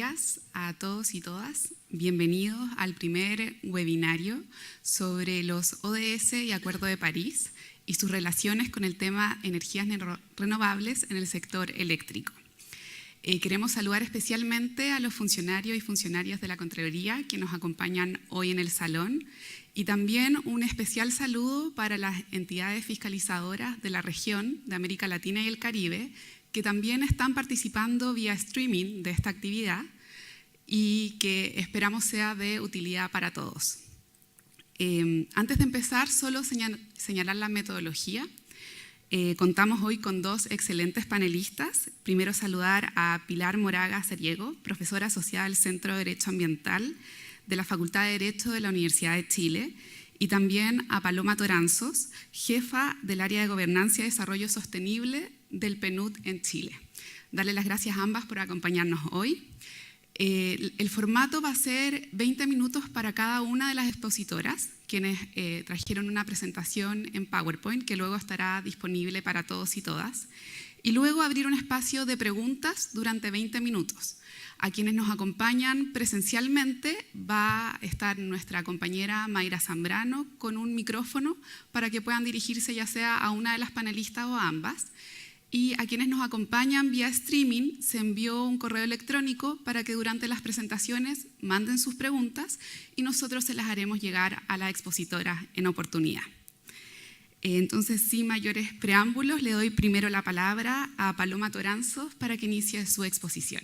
días a todos y todas. Bienvenidos al primer webinario sobre los ODS y Acuerdo de París y sus relaciones con el tema energías renovables en el sector eléctrico. Queremos saludar especialmente a los funcionarios y funcionarias de la Contraloría que nos acompañan hoy en el salón y también un especial saludo para las entidades fiscalizadoras de la región de América Latina y el Caribe que también están participando vía streaming de esta actividad y que esperamos sea de utilidad para todos. Antes de empezar, solo señalar la metodología. Contamos hoy con dos excelentes panelistas. Primero saludar a Pilar Moraga Seriego, profesora asociada del Centro de Derecho Ambiental de la Facultad de Derecho de la Universidad de Chile, y también a Paloma Toranzos, jefa del área de Gobernanza y Desarrollo Sostenible del PNUD en Chile. Darle las gracias a ambas por acompañarnos hoy. El formato va a ser 20 minutos para cada una de las expositoras, quienes trajeron una presentación en PowerPoint que luego estará disponible para todos y todas. Y luego abrir un espacio de preguntas durante 20 minutos. A quienes nos acompañan presencialmente va a estar nuestra compañera Mayra Zambrano con un micrófono para que puedan dirigirse ya sea a una de las panelistas o a ambas. Y a quienes nos acompañan vía streaming se envió un correo electrónico para que durante las presentaciones manden sus preguntas y nosotros se las haremos llegar a la expositora en oportunidad. Entonces, sin mayores preámbulos, le doy primero la palabra a Paloma Toranzos para que inicie su exposición.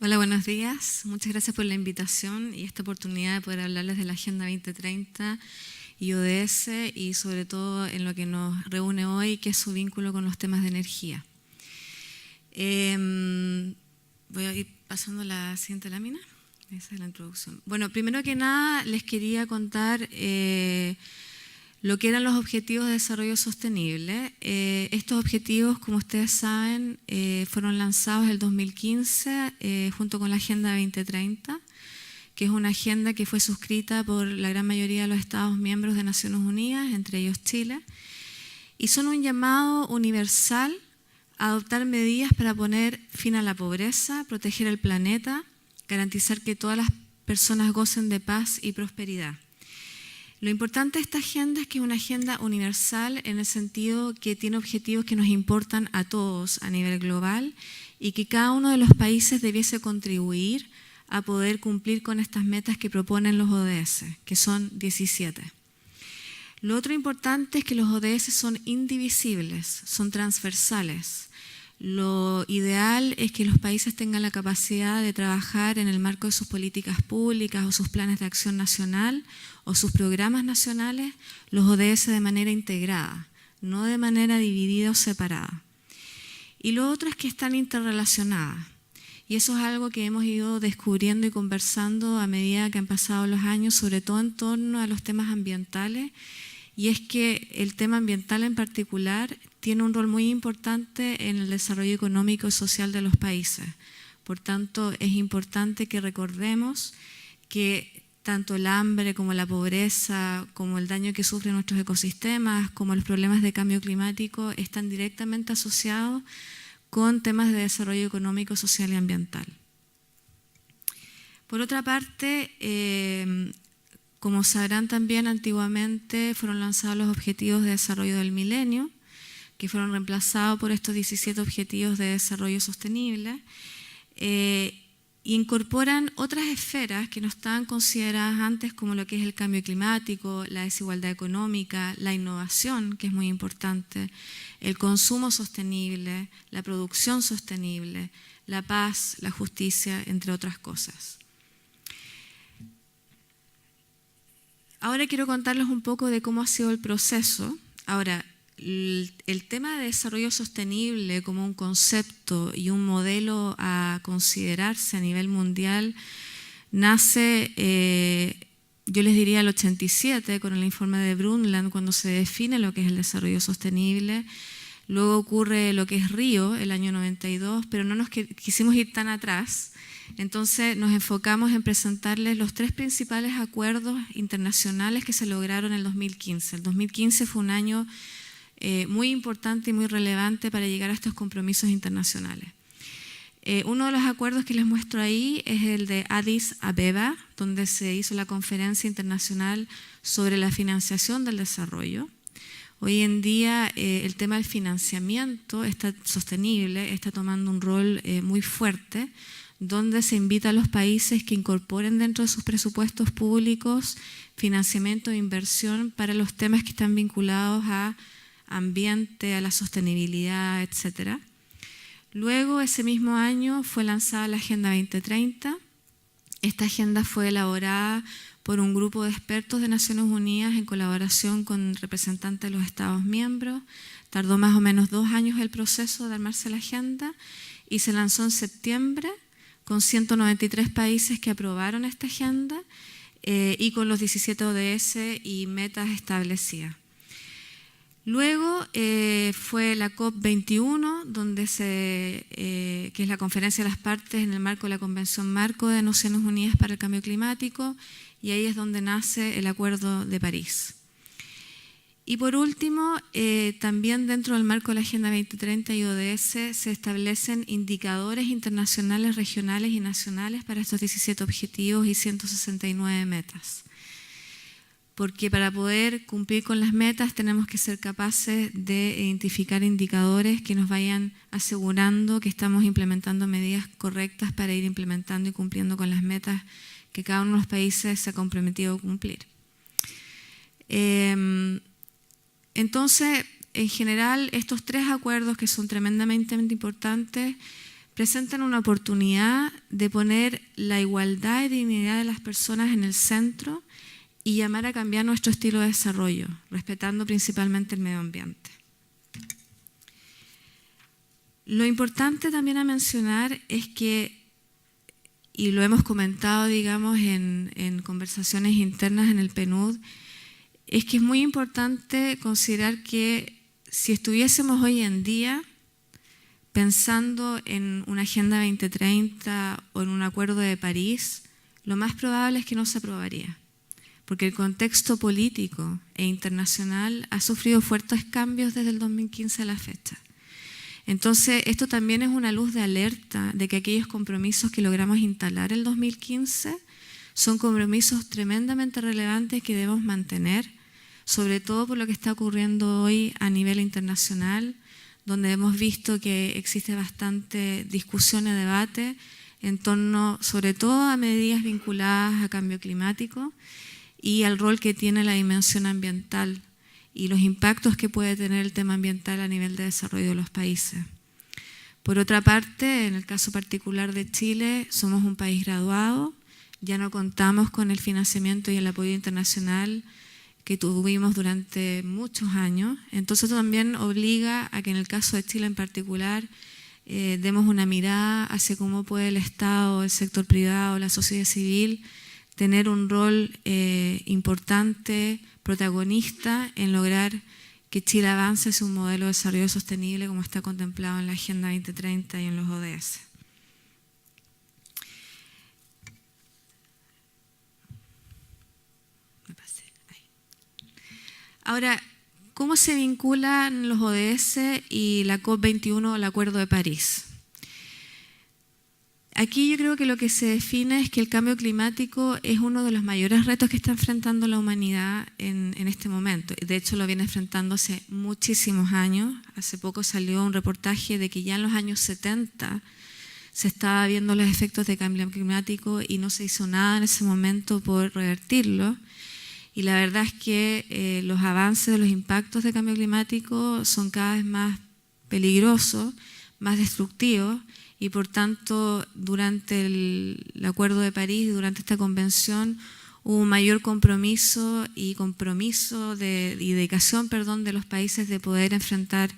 Hola, buenos días. Muchas gracias por la invitación y esta oportunidad de poder hablarles de la Agenda 2030 y ODS y sobre todo en lo que nos reúne hoy, que es su vínculo con los temas de energía. Voy a ir pasando la siguiente lámina. Esa es la introducción. Bueno, primero que nada les quería contar lo que eran los Objetivos de Desarrollo Sostenible. Estos objetivos, como ustedes saben, fueron lanzados en el 2015 junto con la Agenda 2030, que es una agenda que fue suscrita por la gran mayoría de los Estados miembros de Naciones Unidas, entre ellos Chile, y son un llamado universal a adoptar medidas para poner fin a la pobreza, proteger el planeta, garantizar que todas las personas gocen de paz y prosperidad. Lo importante de esta agenda es que es una agenda universal en el sentido que tiene objetivos que nos importan a todos a nivel global y que cada uno de los países debiese contribuir a poder cumplir con estas metas que proponen los ODS, que son 17. Lo otro importante es que los ODS son indivisibles, son transversales. Lo ideal es que los países tengan la capacidad de trabajar en el marco de sus políticas públicas o sus planes de acción nacional o sus programas nacionales, los ODS de manera integrada, no de manera dividida o separada. Y lo otro es que están interrelacionadas. Y eso es algo que hemos ido descubriendo y conversando a medida que han pasado los años, sobre todo en torno a los temas ambientales, y es que el tema ambiental en particular tiene un rol muy importante en el desarrollo económico y social de los países. Por tanto, es importante que recordemos que tanto el hambre como la pobreza, como el daño que sufren nuestros ecosistemas, como los problemas de cambio climático están directamente asociados con temas de desarrollo económico, social y ambiental. Por otra parte, como sabrán también, antiguamente fueron lanzados los Objetivos de Desarrollo del Milenio, que fueron reemplazados por estos 17 Objetivos de Desarrollo Sostenible, e incorporan otras esferas que no estaban consideradas antes, como lo que es el cambio climático, la desigualdad económica, la innovación, que es muy importante, el consumo sostenible, la producción sostenible, la paz, la justicia, entre otras cosas. Ahora quiero contarles un poco de cómo ha sido el proceso. Ahora, el tema de desarrollo sostenible como un concepto y un modelo a considerarse a nivel mundial nace, yo les diría, el 87 con el informe de Brundtland, cuando se define lo que es el desarrollo sostenible. Luego ocurre lo que es Río, el año 92, pero no nos quisimos ir tan atrás. Entonces nos enfocamos en presentarles los 3 principales acuerdos internacionales que se lograron en el 2015. El 2015 fue un año muy importante y muy relevante para llegar a estos compromisos internacionales. Uno de los acuerdos que les muestro ahí es el de Addis Abeba, donde se hizo la Conferencia Internacional sobre la Financiación del Desarrollo. Hoy en día el tema del financiamiento sostenible está tomando un rol muy fuerte, donde se invita a los países que incorporen dentro de sus presupuestos públicos financiamiento e inversión para los temas que están vinculados a ambiente, a la sostenibilidad, etc. Luego, ese mismo año, fue lanzada la Agenda 2030. Esta agenda fue elaborada por un grupo de expertos de Naciones Unidas en colaboración con representantes de los Estados miembros. Tardó más o menos 2 años el proceso de armarse la agenda y se lanzó en septiembre con 193 países que aprobaron esta agenda y con los 17 ODS y metas establecidas. Luego fue la COP21, que es la conferencia de las partes en el marco de la Convención Marco de Naciones Unidas para el Cambio Climático, y ahí es donde nace el Acuerdo de París. Y por último, también dentro del marco de la Agenda 2030 y ODS se establecen indicadores internacionales, regionales y nacionales para estos 17 objetivos y 169 metas. Porque para poder cumplir con las metas tenemos que ser capaces de identificar indicadores que nos vayan asegurando que estamos implementando medidas correctas para ir implementando y cumpliendo con las metas que cada uno de los países se ha comprometido a cumplir. Entonces, en general, estos 3 acuerdos, que son tremendamente importantes, presentan una oportunidad de poner la igualdad y dignidad de las personas en el centro y llamar a cambiar nuestro estilo de desarrollo, respetando principalmente el medio ambiente. Lo importante también a mencionar es que, y lo hemos comentado, digamos, en conversaciones internas en el PNUD, es que es muy importante considerar que si estuviésemos hoy en día pensando en una Agenda 2030 o en un Acuerdo de París, lo más probable es que no se aprobaría, porque el contexto político e internacional ha sufrido fuertes cambios desde el 2015 a la fecha. Entonces, esto también es una luz de alerta de que aquellos compromisos que logramos instalar en el 2015 son compromisos tremendamente relevantes que debemos mantener, sobre todo por lo que está ocurriendo hoy a nivel internacional, donde hemos visto que existe bastante discusión y debate en torno, sobre todo, a medidas vinculadas a cambio climático y al rol que tiene la dimensión ambiental y los impactos que puede tener el tema ambiental a nivel de desarrollo de los países. Por otra parte, en el caso particular de Chile, somos un país graduado, ya no contamos con el financiamiento y el apoyo internacional que tuvimos durante muchos años. Entonces esto también obliga a que en el caso de Chile en particular demos una mirada hacia cómo puede el Estado, el sector privado, la sociedad civil tener un rol importante, protagonista en lograr que Chile avance hacia un modelo de desarrollo sostenible como está contemplado en la Agenda 2030 y en los ODS. Ahora, ¿cómo se vinculan los ODS y la COP21 o el Acuerdo de París? Aquí yo creo que lo que se define es que el cambio climático es uno de los mayores retos que está enfrentando la humanidad en este momento. De hecho, lo viene enfrentando hace muchísimos años. Hace poco salió un reportaje de que ya en los años 70 se estaba viendo los efectos de cambio climático y no se hizo nada en ese momento por revertirlo. Y la verdad es que los avances de los impactos de cambio climático son cada vez más peligrosos, más destructivos, y por tanto durante el Acuerdo de París, durante esta convención, hubo un mayor compromiso y dedicación de los países de poder enfrentar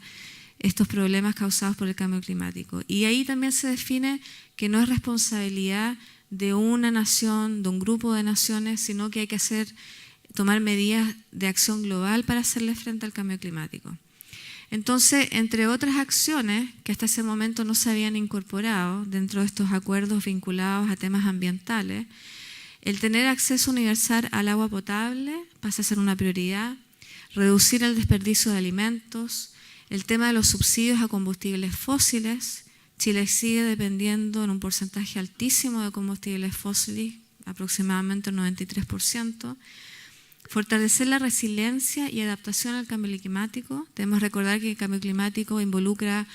estos problemas causados por el cambio climático. Y ahí también se define que no es responsabilidad de una nación, de un grupo de naciones, sino que hay que tomar medidas de acción global para hacerle frente al cambio climático. Entonces, entre otras acciones que hasta ese momento no se habían incorporado dentro de estos acuerdos vinculados a temas ambientales, el tener acceso universal al agua potable pasa a ser una prioridad, reducir el desperdicio de alimentos, el tema de los subsidios a combustibles fósiles. Chile sigue dependiendo en un porcentaje altísimo de combustibles fósiles, aproximadamente el 93%. Fortalecer la resiliencia y adaptación al cambio climático. Debemos recordar que el cambio climático involucra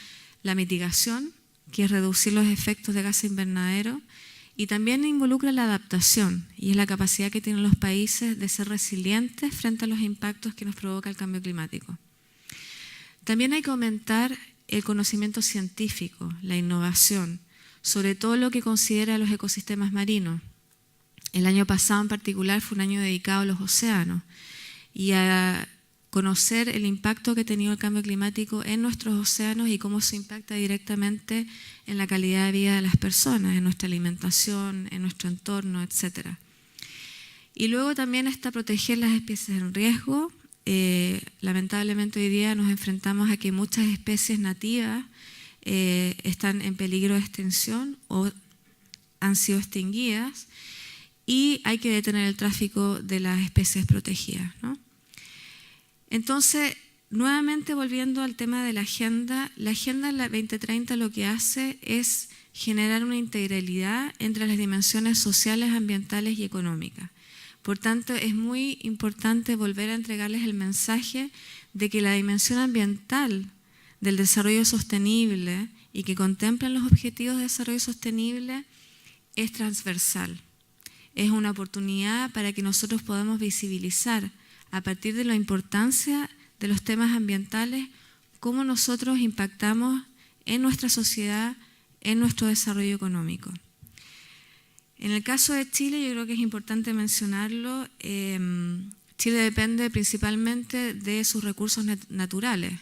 la mitigación, que es reducir los efectos de gases invernadero, y también involucra la adaptación, y es la capacidad que tienen los países de ser resilientes frente a los impactos que nos provoca el cambio climático. También hay que aumentar el conocimiento científico, la innovación, sobre todo lo que considera a los ecosistemas marinos. El año pasado en particular fue un año dedicado a los océanos y a conocer el impacto que ha tenido el cambio climático en nuestros océanos y cómo se impacta directamente en la calidad de vida de las personas, en nuestra alimentación, en nuestro entorno, etc. Y luego también está proteger las especies en riesgo. Lamentablemente hoy día nos enfrentamos a que muchas especies nativas están en peligro de extinción o han sido extinguidas, y hay que detener el tráfico de las especies protegidas, ¿no? Entonces, nuevamente volviendo al tema de la Agenda 2030 lo que hace es generar una integralidad entre las dimensiones sociales, ambientales y económicas. Por tanto, es muy importante volver a entregarles el mensaje de que la dimensión ambiental del desarrollo sostenible y que contemplan los objetivos de desarrollo sostenible es transversal. Es una oportunidad para que nosotros podamos visibilizar a partir de la importancia de los temas ambientales cómo nosotros impactamos en nuestra sociedad, en nuestro desarrollo económico. En el caso de Chile, yo creo que es importante mencionarlo, Chile depende principalmente de sus recursos naturales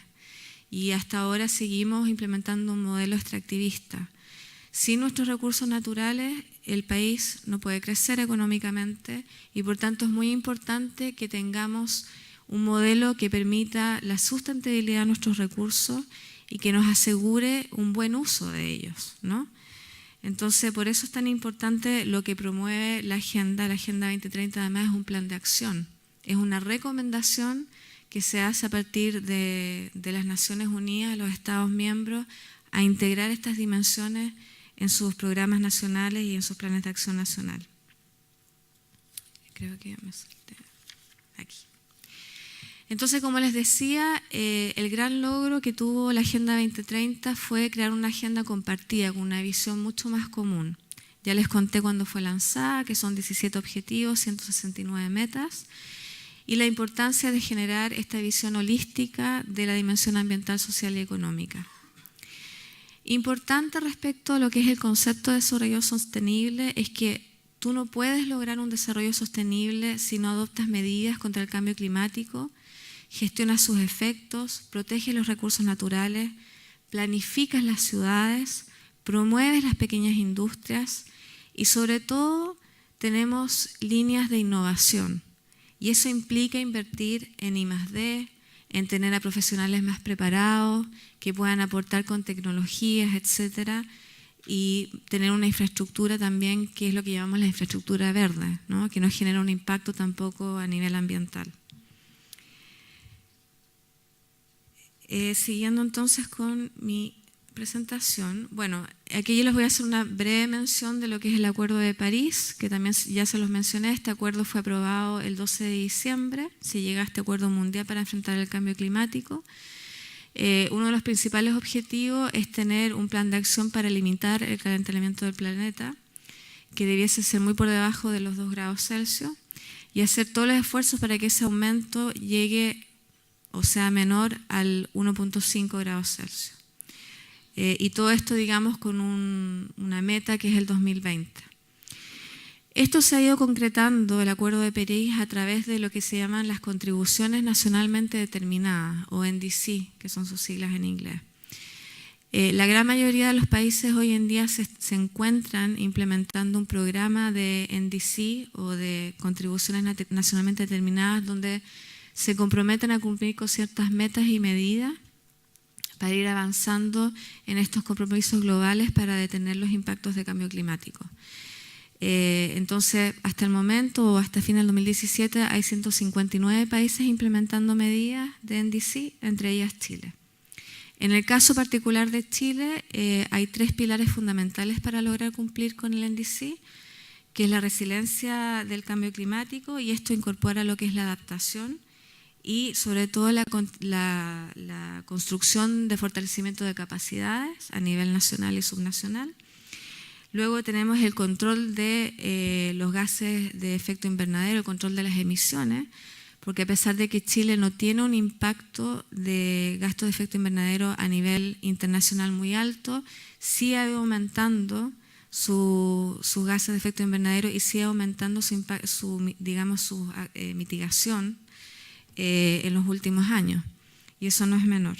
y hasta ahora seguimos implementando un modelo extractivista. Sin nuestros recursos naturales, el país no puede crecer económicamente y por tanto es muy importante que tengamos un modelo que permita la sustentabilidad de nuestros recursos y que nos asegure un buen uso de ellos, ¿no? Entonces, por eso es tan importante lo que promueve la Agenda 2030, además es un plan de acción, es una recomendación que se hace a partir de las Naciones Unidas, los Estados miembros, a integrar estas dimensiones en sus programas nacionales y en sus planes de acción nacional. Creo que me salté aquí. Entonces, como les decía, el gran logro que tuvo la Agenda 2030 fue crear una agenda compartida con una visión mucho más común. Ya les conté cuándo fue lanzada, que son 17 objetivos, 169 metas, y la importancia de generar esta visión holística de la dimensión ambiental, social y económica. Importante respecto a lo que es el concepto de desarrollo sostenible es que tú no puedes lograr un desarrollo sostenible si no adoptas medidas contra el cambio climático, gestionas sus efectos, proteges los recursos naturales, planificas las ciudades, promueves las pequeñas industrias y sobre todo tenemos líneas de innovación. Y eso implica invertir en I+D, en tener a profesionales más preparados, que puedan aportar con tecnologías, etcétera, y tener una infraestructura también, que es lo que llamamos la infraestructura verde, ¿no? Que no genera un impacto tampoco a nivel ambiental. Siguiendo entonces con mi presentación, bueno, aquí yo les voy a hacer una breve mención de lo que es el Acuerdo de París, que también ya se los mencioné. Este acuerdo fue aprobado el 12 de diciembre, se llega a este acuerdo mundial para enfrentar el cambio climático. Uno de los principales objetivos es tener un plan de acción para limitar el calentamiento del planeta, que debiese ser muy por debajo de los 2 grados Celsius, y hacer todos los esfuerzos para que ese aumento llegue o sea menor al 1.5 grados Celsius. Y todo esto, digamos, con una meta que es el 2020. Esto se ha ido concretando, el Acuerdo de París, a través de lo que se llaman las contribuciones nacionalmente determinadas, o NDC, que son sus siglas en inglés. La gran mayoría de los países hoy en día se encuentran implementando un programa de NDC o de contribuciones nacionalmente determinadas, donde se comprometen a cumplir con ciertas metas y medidas para ir avanzando en estos compromisos globales para detener los impactos de cambio climático. Entonces, hasta el momento, o hasta fin del 2017, hay 159 países implementando medidas de NDC, entre ellas Chile. En el caso particular de Chile, hay 3 pilares fundamentales para lograr cumplir con el NDC, que es la resiliencia del cambio climático, y esto incorpora lo que es la adaptación y sobre todo la construcción de fortalecimiento de capacidades a nivel nacional y subnacional. Luego tenemos el control de los gases de efecto invernadero, el control de las emisiones, porque a pesar de que Chile no tiene un impacto de gastos de efecto invernadero a nivel internacional muy alto, sí ha ido aumentando sus gases de efecto invernadero y sigue aumentando su mitigación en los últimos años, y eso no es menor.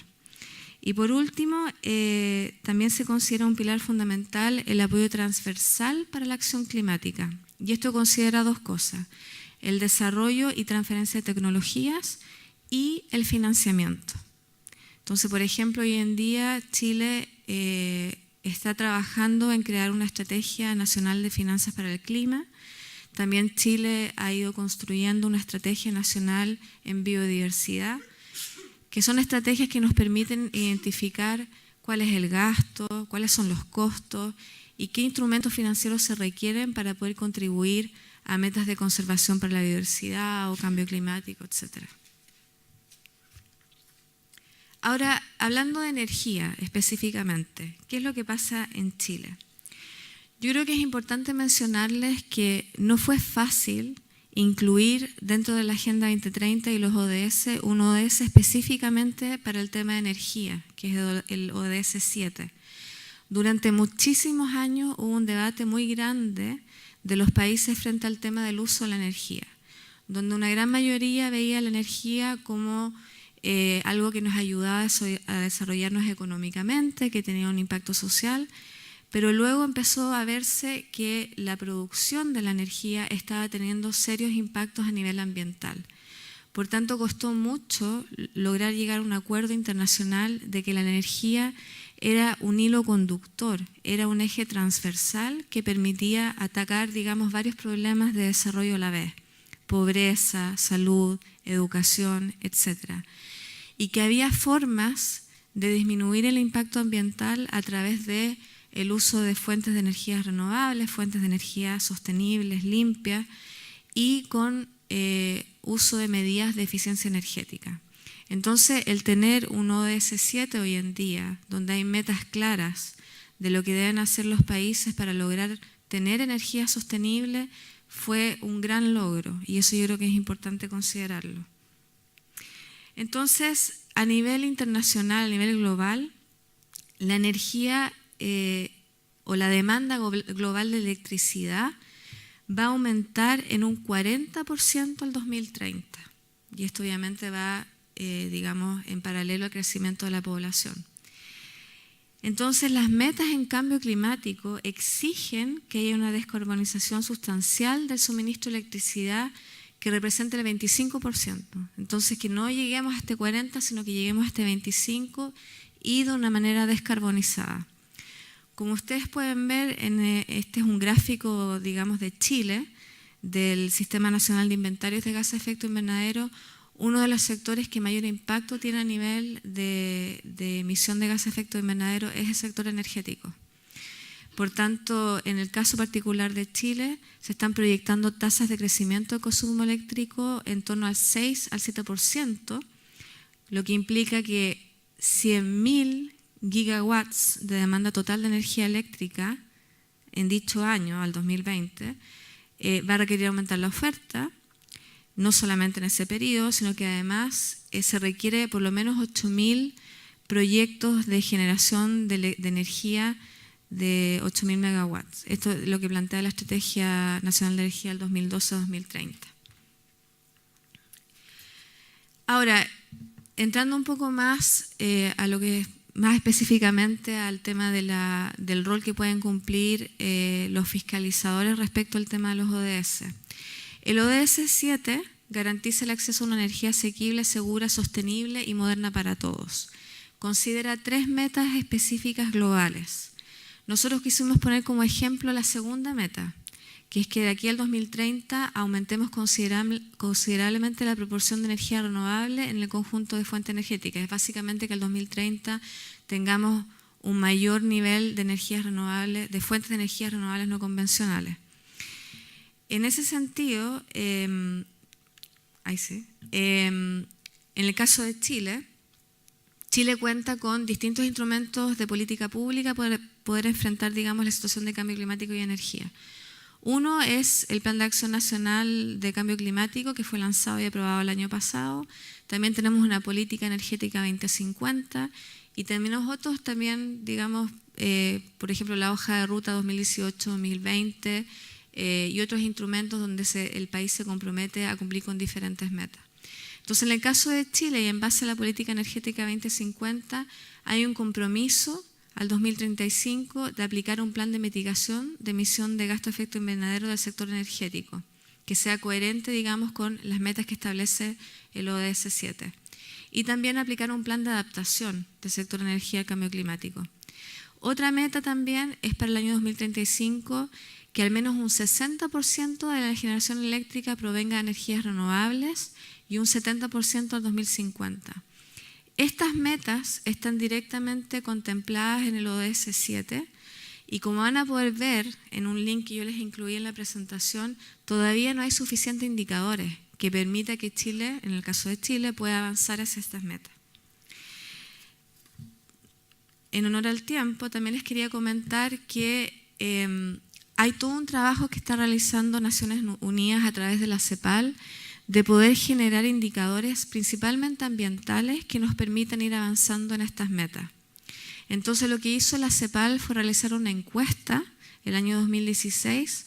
Y por último, también se considera un pilar fundamental el apoyo transversal para la acción climática, y esto considera 2 cosas: el desarrollo y transferencia de tecnologías y el financiamiento. Entonces, por ejemplo, hoy en día Chile está trabajando en crear una estrategia nacional de finanzas para el clima. También Chile ha ido construyendo una estrategia nacional en biodiversidad, que son estrategias que nos permiten identificar cuál es el gasto, cuáles son los costos y qué instrumentos financieros se requieren para poder contribuir a metas de conservación para la biodiversidad o cambio climático, etc. Ahora, hablando de energía específicamente, ¿qué es lo que pasa en Chile? Yo creo que es importante mencionarles que no fue fácil incluir dentro de la Agenda 2030 y los ODS un ODS específicamente para el tema de energía, que es el ODS 7. Durante muchísimos años hubo un debate muy grande de los países frente al tema del uso de la energía, donde una gran mayoría veía la energía como algo que nos ayudaba a desarrollarnos económicamente, que tenía un impacto social, pero luego empezó a verse que la producción de la energía estaba teniendo serios impactos a nivel ambiental. Por tanto, costó mucho lograr llegar a un acuerdo internacional de que la energía era un hilo conductor, era un eje transversal que permitía atacar, digamos, varios problemas de desarrollo a la vez: pobreza, salud, educación, etc. Y que había formas de disminuir el impacto ambiental a través de el uso de fuentes de energías renovables, fuentes de energía sostenibles, limpias, y con uso de medidas de eficiencia energética. Entonces, el tener un ODS 7 hoy en día, donde hay metas claras de lo que deben hacer los países para lograr tener energía sostenible, fue un gran logro, y eso yo creo que es importante considerarlo. Entonces, a nivel internacional, a nivel global, la energía o la demanda global de electricidad va a aumentar en un 40% al 2030. Y esto obviamente va, digamos, en paralelo al crecimiento de la población. Entonces, las metas en cambio climático exigen que haya una descarbonización sustancial del suministro de electricidad que represente el 25%. Entonces, que no lleguemos a este 40%, sino que lleguemos a este 25% y de una manera descarbonizada. Como ustedes pueden ver, este es un gráfico, digamos, de Chile, del Sistema Nacional de Inventarios de Gases de Efecto Invernadero. Uno de los sectores que mayor impacto tiene a nivel de emisión de gases de efecto invernadero es el sector energético. Por tanto, en el caso particular de Chile, se están proyectando tasas de crecimiento de consumo eléctrico en torno al 6 al 7%, lo que implica que 100.000 gigawatts de demanda total de energía eléctrica en dicho año, al 2020, va a requerir aumentar la oferta, no solamente en ese periodo, sino que además se requiere por lo menos 8.000 proyectos de generación de energía de 8.000 megawatts. Esto es lo que plantea la Estrategia Nacional de Energía del 2012-2030. Ahora, entrando un poco más a lo que más específicamente al tema del rol que pueden cumplir los fiscalizadores respecto al tema de los ODS. El ODS 7 garantiza el acceso a una energía asequible, segura, sostenible y moderna para todos. Considera 3 metas específicas globales. Nosotros quisimos poner como ejemplo la segunda meta, que es que de aquí al 2030 aumentemos considerablemente la proporción de energía renovable en el conjunto de fuentes energéticas. Es básicamente que al 2030 tengamos un mayor nivel de energías renovables, de fuentes de energías renovables no convencionales. En ese sentido, en el caso de Chile, Chile cuenta con distintos instrumentos de política pública para poder enfrentar, digamos, la situación de cambio climático y energía. Uno es el Plan de Acción Nacional de Cambio Climático, que fue lanzado y aprobado el año pasado. También tenemos una política energética 2050 y tenemos otros también, digamos, por ejemplo, la hoja de ruta 2018-2020 y otros instrumentos donde el país se compromete a cumplir con diferentes metas. Entonces, en el caso de Chile y en base a la política energética 2050, hay un compromiso al 2035 de aplicar un plan de mitigación de emisión de gasto de efecto invernadero del sector energético, que sea coherente, digamos, con las metas que establece el ODS 7. Y también aplicar un plan de adaptación del sector energía al cambio climático. Otra meta también es para el año 2035 que al menos un 60% de la generación eléctrica provenga de energías renovables y un 70% al 2050. Estas metas están directamente contempladas en el ODS 7 y como van a poder ver en un link que yo les incluí en la presentación, todavía no hay suficientes indicadores que permita que Chile, en el caso de Chile, pueda avanzar hacia estas metas. En honor al tiempo, también les quería comentar que hay todo un trabajo que está realizando Naciones Unidas a través de la CEPAL de poder generar indicadores principalmente ambientales que nos permitan ir avanzando en estas metas. Entonces lo que hizo la CEPAL fue realizar una encuesta el año 2016,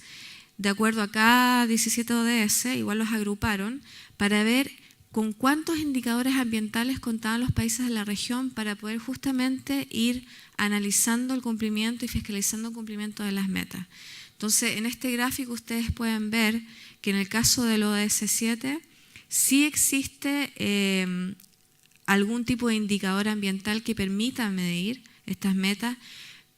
de acuerdo a cada 17 ODS, igual los agruparon, para ver con cuántos indicadores ambientales contaban los países de la región para poder justamente ir analizando el cumplimiento y fiscalizando el cumplimiento de las metas. Entonces, en este gráfico ustedes pueden ver que en el caso del ODS 7 sí existe algún tipo de indicador ambiental que permita medir estas metas,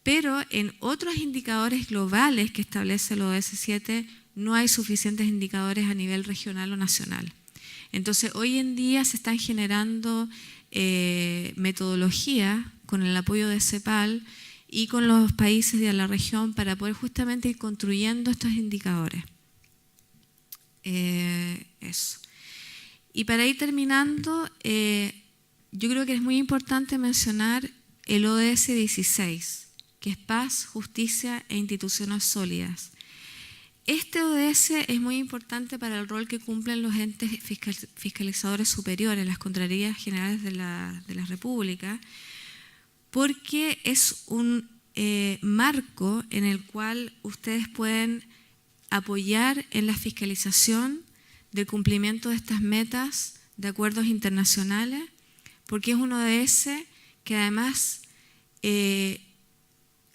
pero en otros indicadores globales que establece el ODS 7 no hay suficientes indicadores a nivel regional o nacional. Entonces, hoy en día se están generando metodologías con el apoyo de CEPAL y con los países de la región para poder justamente ir construyendo estos indicadores. Eso. Y para ir terminando, yo creo que es muy importante mencionar el ODS 16, que es paz, justicia e instituciones sólidas. Este ODS es muy importante para el rol que cumplen los entes fiscalizadores superiores, las Contralorías Generales de la República, porque es un marco en el cual ustedes pueden apoyar en la fiscalización del cumplimiento de estas metas de acuerdos internacionales, porque es un ODS que además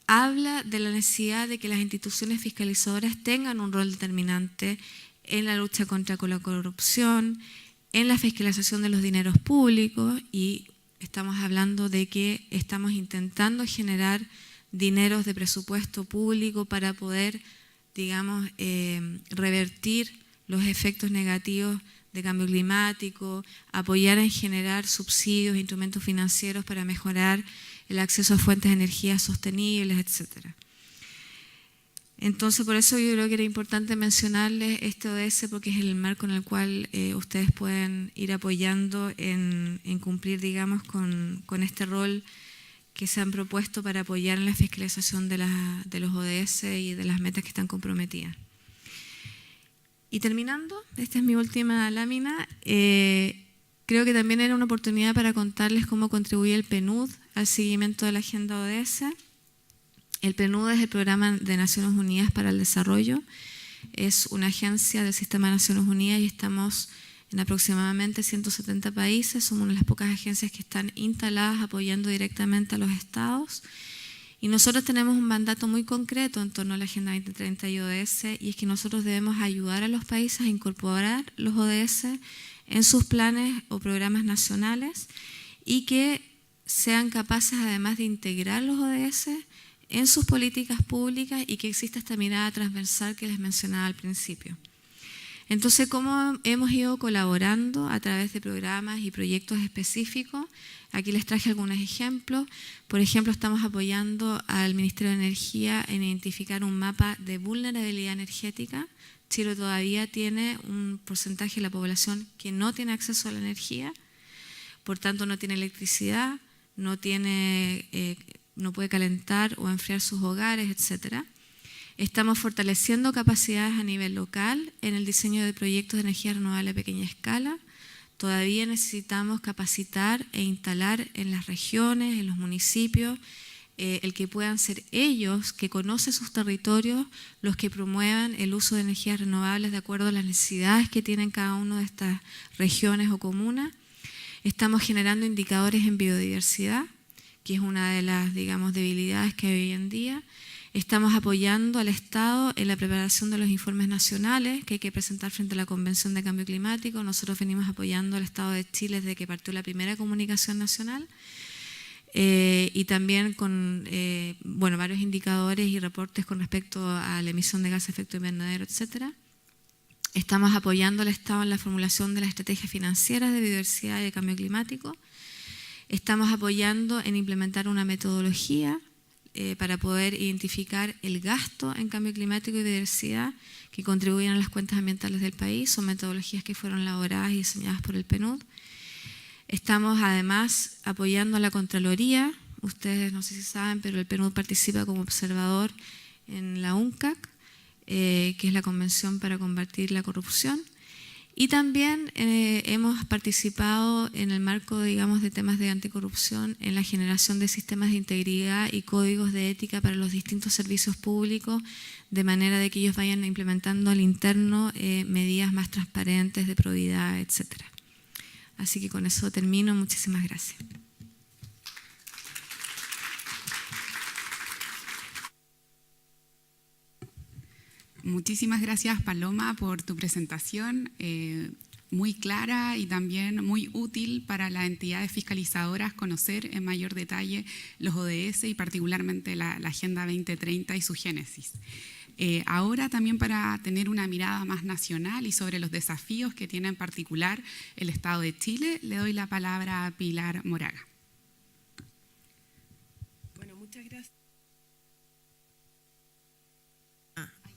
habla de la necesidad de que las instituciones fiscalizadoras tengan un rol determinante en la lucha contra la corrupción, en la fiscalización de los dineros públicos, y estamos hablando de que estamos intentando generar dineros de presupuesto público para poder, digamos, revertir los efectos negativos de cambio climático, apoyar en generar subsidios, instrumentos financieros para mejorar el acceso a fuentes de energía sostenibles, etc. Entonces, por eso yo creo que era importante mencionarles este ODS, porque es el marco en el cual ustedes pueden ir apoyando en cumplir, digamos, con este rol que se han propuesto para apoyar en la fiscalización de los ODS y de las metas que están comprometidas. Y terminando, esta es mi última lámina. Creo que también era una oportunidad para contarles cómo contribuye el PNUD al seguimiento de la agenda ODS. El PNUD es el Programa de Naciones Unidas para el Desarrollo. Es una agencia del Sistema de Naciones Unidas y estamos en aproximadamente 170 países. Somos una de las pocas agencias que están instaladas apoyando directamente a los estados. Y nosotros tenemos un mandato muy concreto en torno a la Agenda 2030 y ODS, y es que nosotros debemos ayudar a los países a incorporar los ODS en sus planes o programas nacionales y que sean capaces, además de integrar los ODS en sus políticas públicas y que exista esta mirada transversal que les mencionaba al principio. Entonces, ¿cómo hemos ido colaborando a través de programas y proyectos específicos? Aquí les traje algunos ejemplos. Por ejemplo, estamos apoyando al Ministerio de Energía en identificar un mapa de vulnerabilidad energética. Chile todavía tiene un porcentaje de la población que no tiene acceso a la energía, por tanto no tiene electricidad, no puede calentar o enfriar sus hogares, etc. Estamos fortaleciendo capacidades a nivel local en el diseño de proyectos de energía renovable a pequeña escala. Todavía necesitamos capacitar e instalar en las regiones, en los municipios, el que puedan ser ellos, que conocen sus territorios, los que promuevan el uso de energías renovables de acuerdo a las necesidades que tienen cada una de estas regiones o comunas. Estamos generando indicadores en biodiversidad, que es una de las, digamos, debilidades que hay hoy en día. Estamos apoyando al Estado en la preparación de los informes nacionales que hay que presentar frente a la Convención de Cambio Climático. Nosotros venimos apoyando al Estado de Chile desde que partió la primera comunicación nacional. Y también con varios indicadores y reportes con respecto a la emisión de gases de efecto invernadero, etc. Estamos apoyando al Estado en la formulación de las estrategias financieras de biodiversidad y de cambio climático. Estamos apoyando en implementar una metodología para poder identificar el gasto en cambio climático y biodiversidad que contribuyen a las cuentas ambientales del país. Son metodologías que fueron elaboradas y diseñadas por el PNUD. Estamos además apoyando a la Contraloría. Ustedes no sé si saben, pero el PNUD participa como observador en la UNCAC, que es la Convención para Combatir la Corrupción. Y también hemos participado en el marco, digamos, de temas de anticorrupción en la generación de sistemas de integridad y códigos de ética para los distintos servicios públicos, de manera de que ellos vayan implementando al interno medidas más transparentes de probidad, etcétera. Así que con eso termino. Muchísimas gracias. Muchísimas gracias, Paloma, por tu presentación, muy clara y también muy útil para las entidades fiscalizadoras conocer en mayor detalle los ODS y particularmente la Agenda 2030 y su génesis. Ahora también para tener una mirada más nacional y sobre los desafíos que tiene en particular el Estado de Chile, le doy la palabra a Pilar Moraga. Bueno, muchas gracias.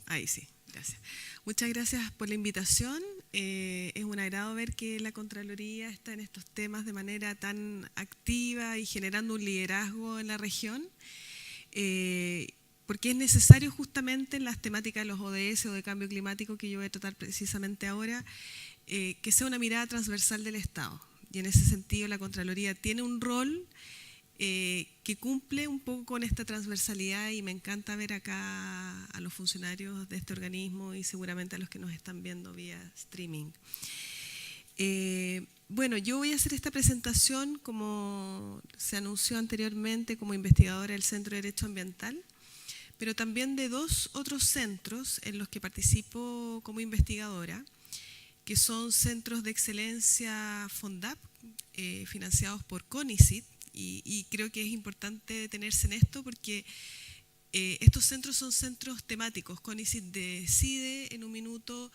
Ahí sí, gracias. Muchas gracias por la invitación. Es un agrado ver que la Contraloría está en estos temas de manera tan activa y generando un liderazgo en la región. Porque es necesario justamente en las temáticas de los ODS o de cambio climático que yo voy a tratar precisamente ahora, que sea una mirada transversal del Estado. Y en ese sentido la Contraloría tiene un rol que cumple un poco con esta transversalidad y me encanta ver acá a los funcionarios de este organismo y seguramente a los que nos están viendo vía streaming. Bueno, yo voy a hacer esta presentación, como se anunció anteriormente, como investigadora del Centro de Derecho Ambiental, pero también de dos otros centros en los que participo como investigadora, que son centros de excelencia FONDAP, financiados por CONICIT, y creo que es importante detenerse en esto porque estos centros son centros temáticos. CONICIT decide en un minuto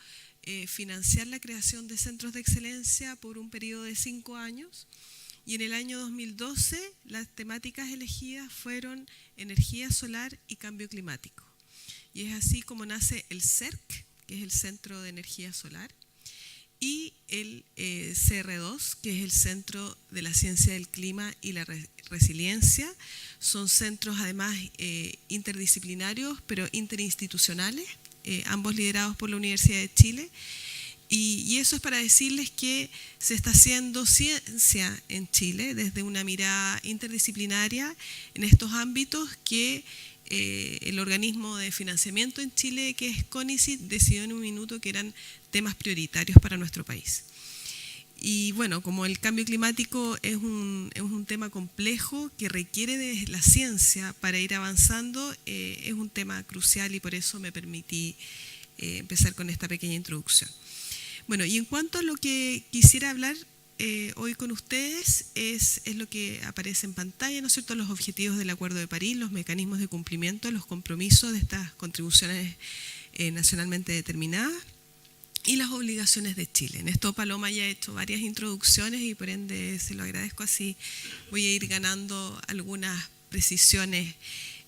financiar la creación de centros de excelencia por un periodo de 5 años. Y en el año 2012 las temáticas elegidas fueron energía solar y cambio climático. Y es así como nace el CERC, que es el Centro de Energía Solar, y el CR2, que es el Centro de la Ciencia del Clima y la Resiliencia. Son centros además interdisciplinarios, pero interinstitucionales, ambos liderados por la Universidad de Chile. Y eso es para decirles que se está haciendo ciencia en Chile desde una mirada interdisciplinaria en estos ámbitos que el organismo de financiamiento en Chile, que es CONICIT, decidió en un minuto que eran temas prioritarios para nuestro país. Y bueno, como el cambio climático es un tema complejo que requiere de la ciencia para ir avanzando, es un tema crucial y por eso me permití empezar con esta pequeña introducción. Bueno, y en cuanto a lo que quisiera hablar hoy con ustedes es lo que aparece en pantalla, ¿no es cierto?, los objetivos del Acuerdo de París, los mecanismos de cumplimiento, los compromisos de estas contribuciones nacionalmente determinadas y las obligaciones de Chile. En esto Paloma ya ha hecho varias introducciones y por ende se lo agradezco, así voy a ir ganando algunas precisiones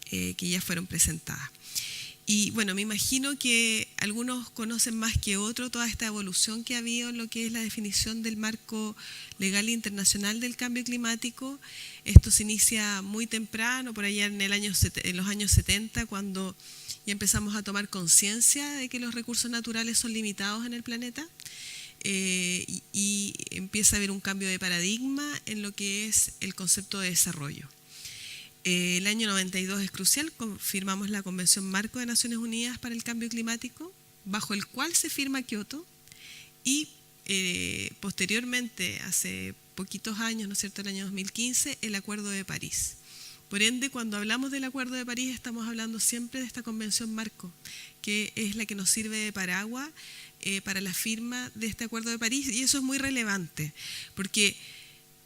que ya fueron presentadas. Y bueno, me imagino que algunos conocen más que otros toda esta evolución que ha habido en lo que es la definición del marco legal internacional del cambio climático. Esto se inicia muy temprano, por allá en los años 70, cuando ya empezamos a tomar conciencia de que los recursos naturales son limitados en el planeta, y empieza a haber un cambio de paradigma en lo que es el concepto de desarrollo. El año 92 es crucial, firmamos la Convención Marco de Naciones Unidas para el Cambio Climático, bajo el cual se firma Kioto, y posteriormente, hace poquitos años, ¿no es cierto?, el año 2015, el Acuerdo de París. Por ende, cuando hablamos del Acuerdo de París, estamos hablando siempre de esta Convención Marco, que es la que nos sirve de paraguas para la firma de este Acuerdo de París, y eso es muy relevante, porque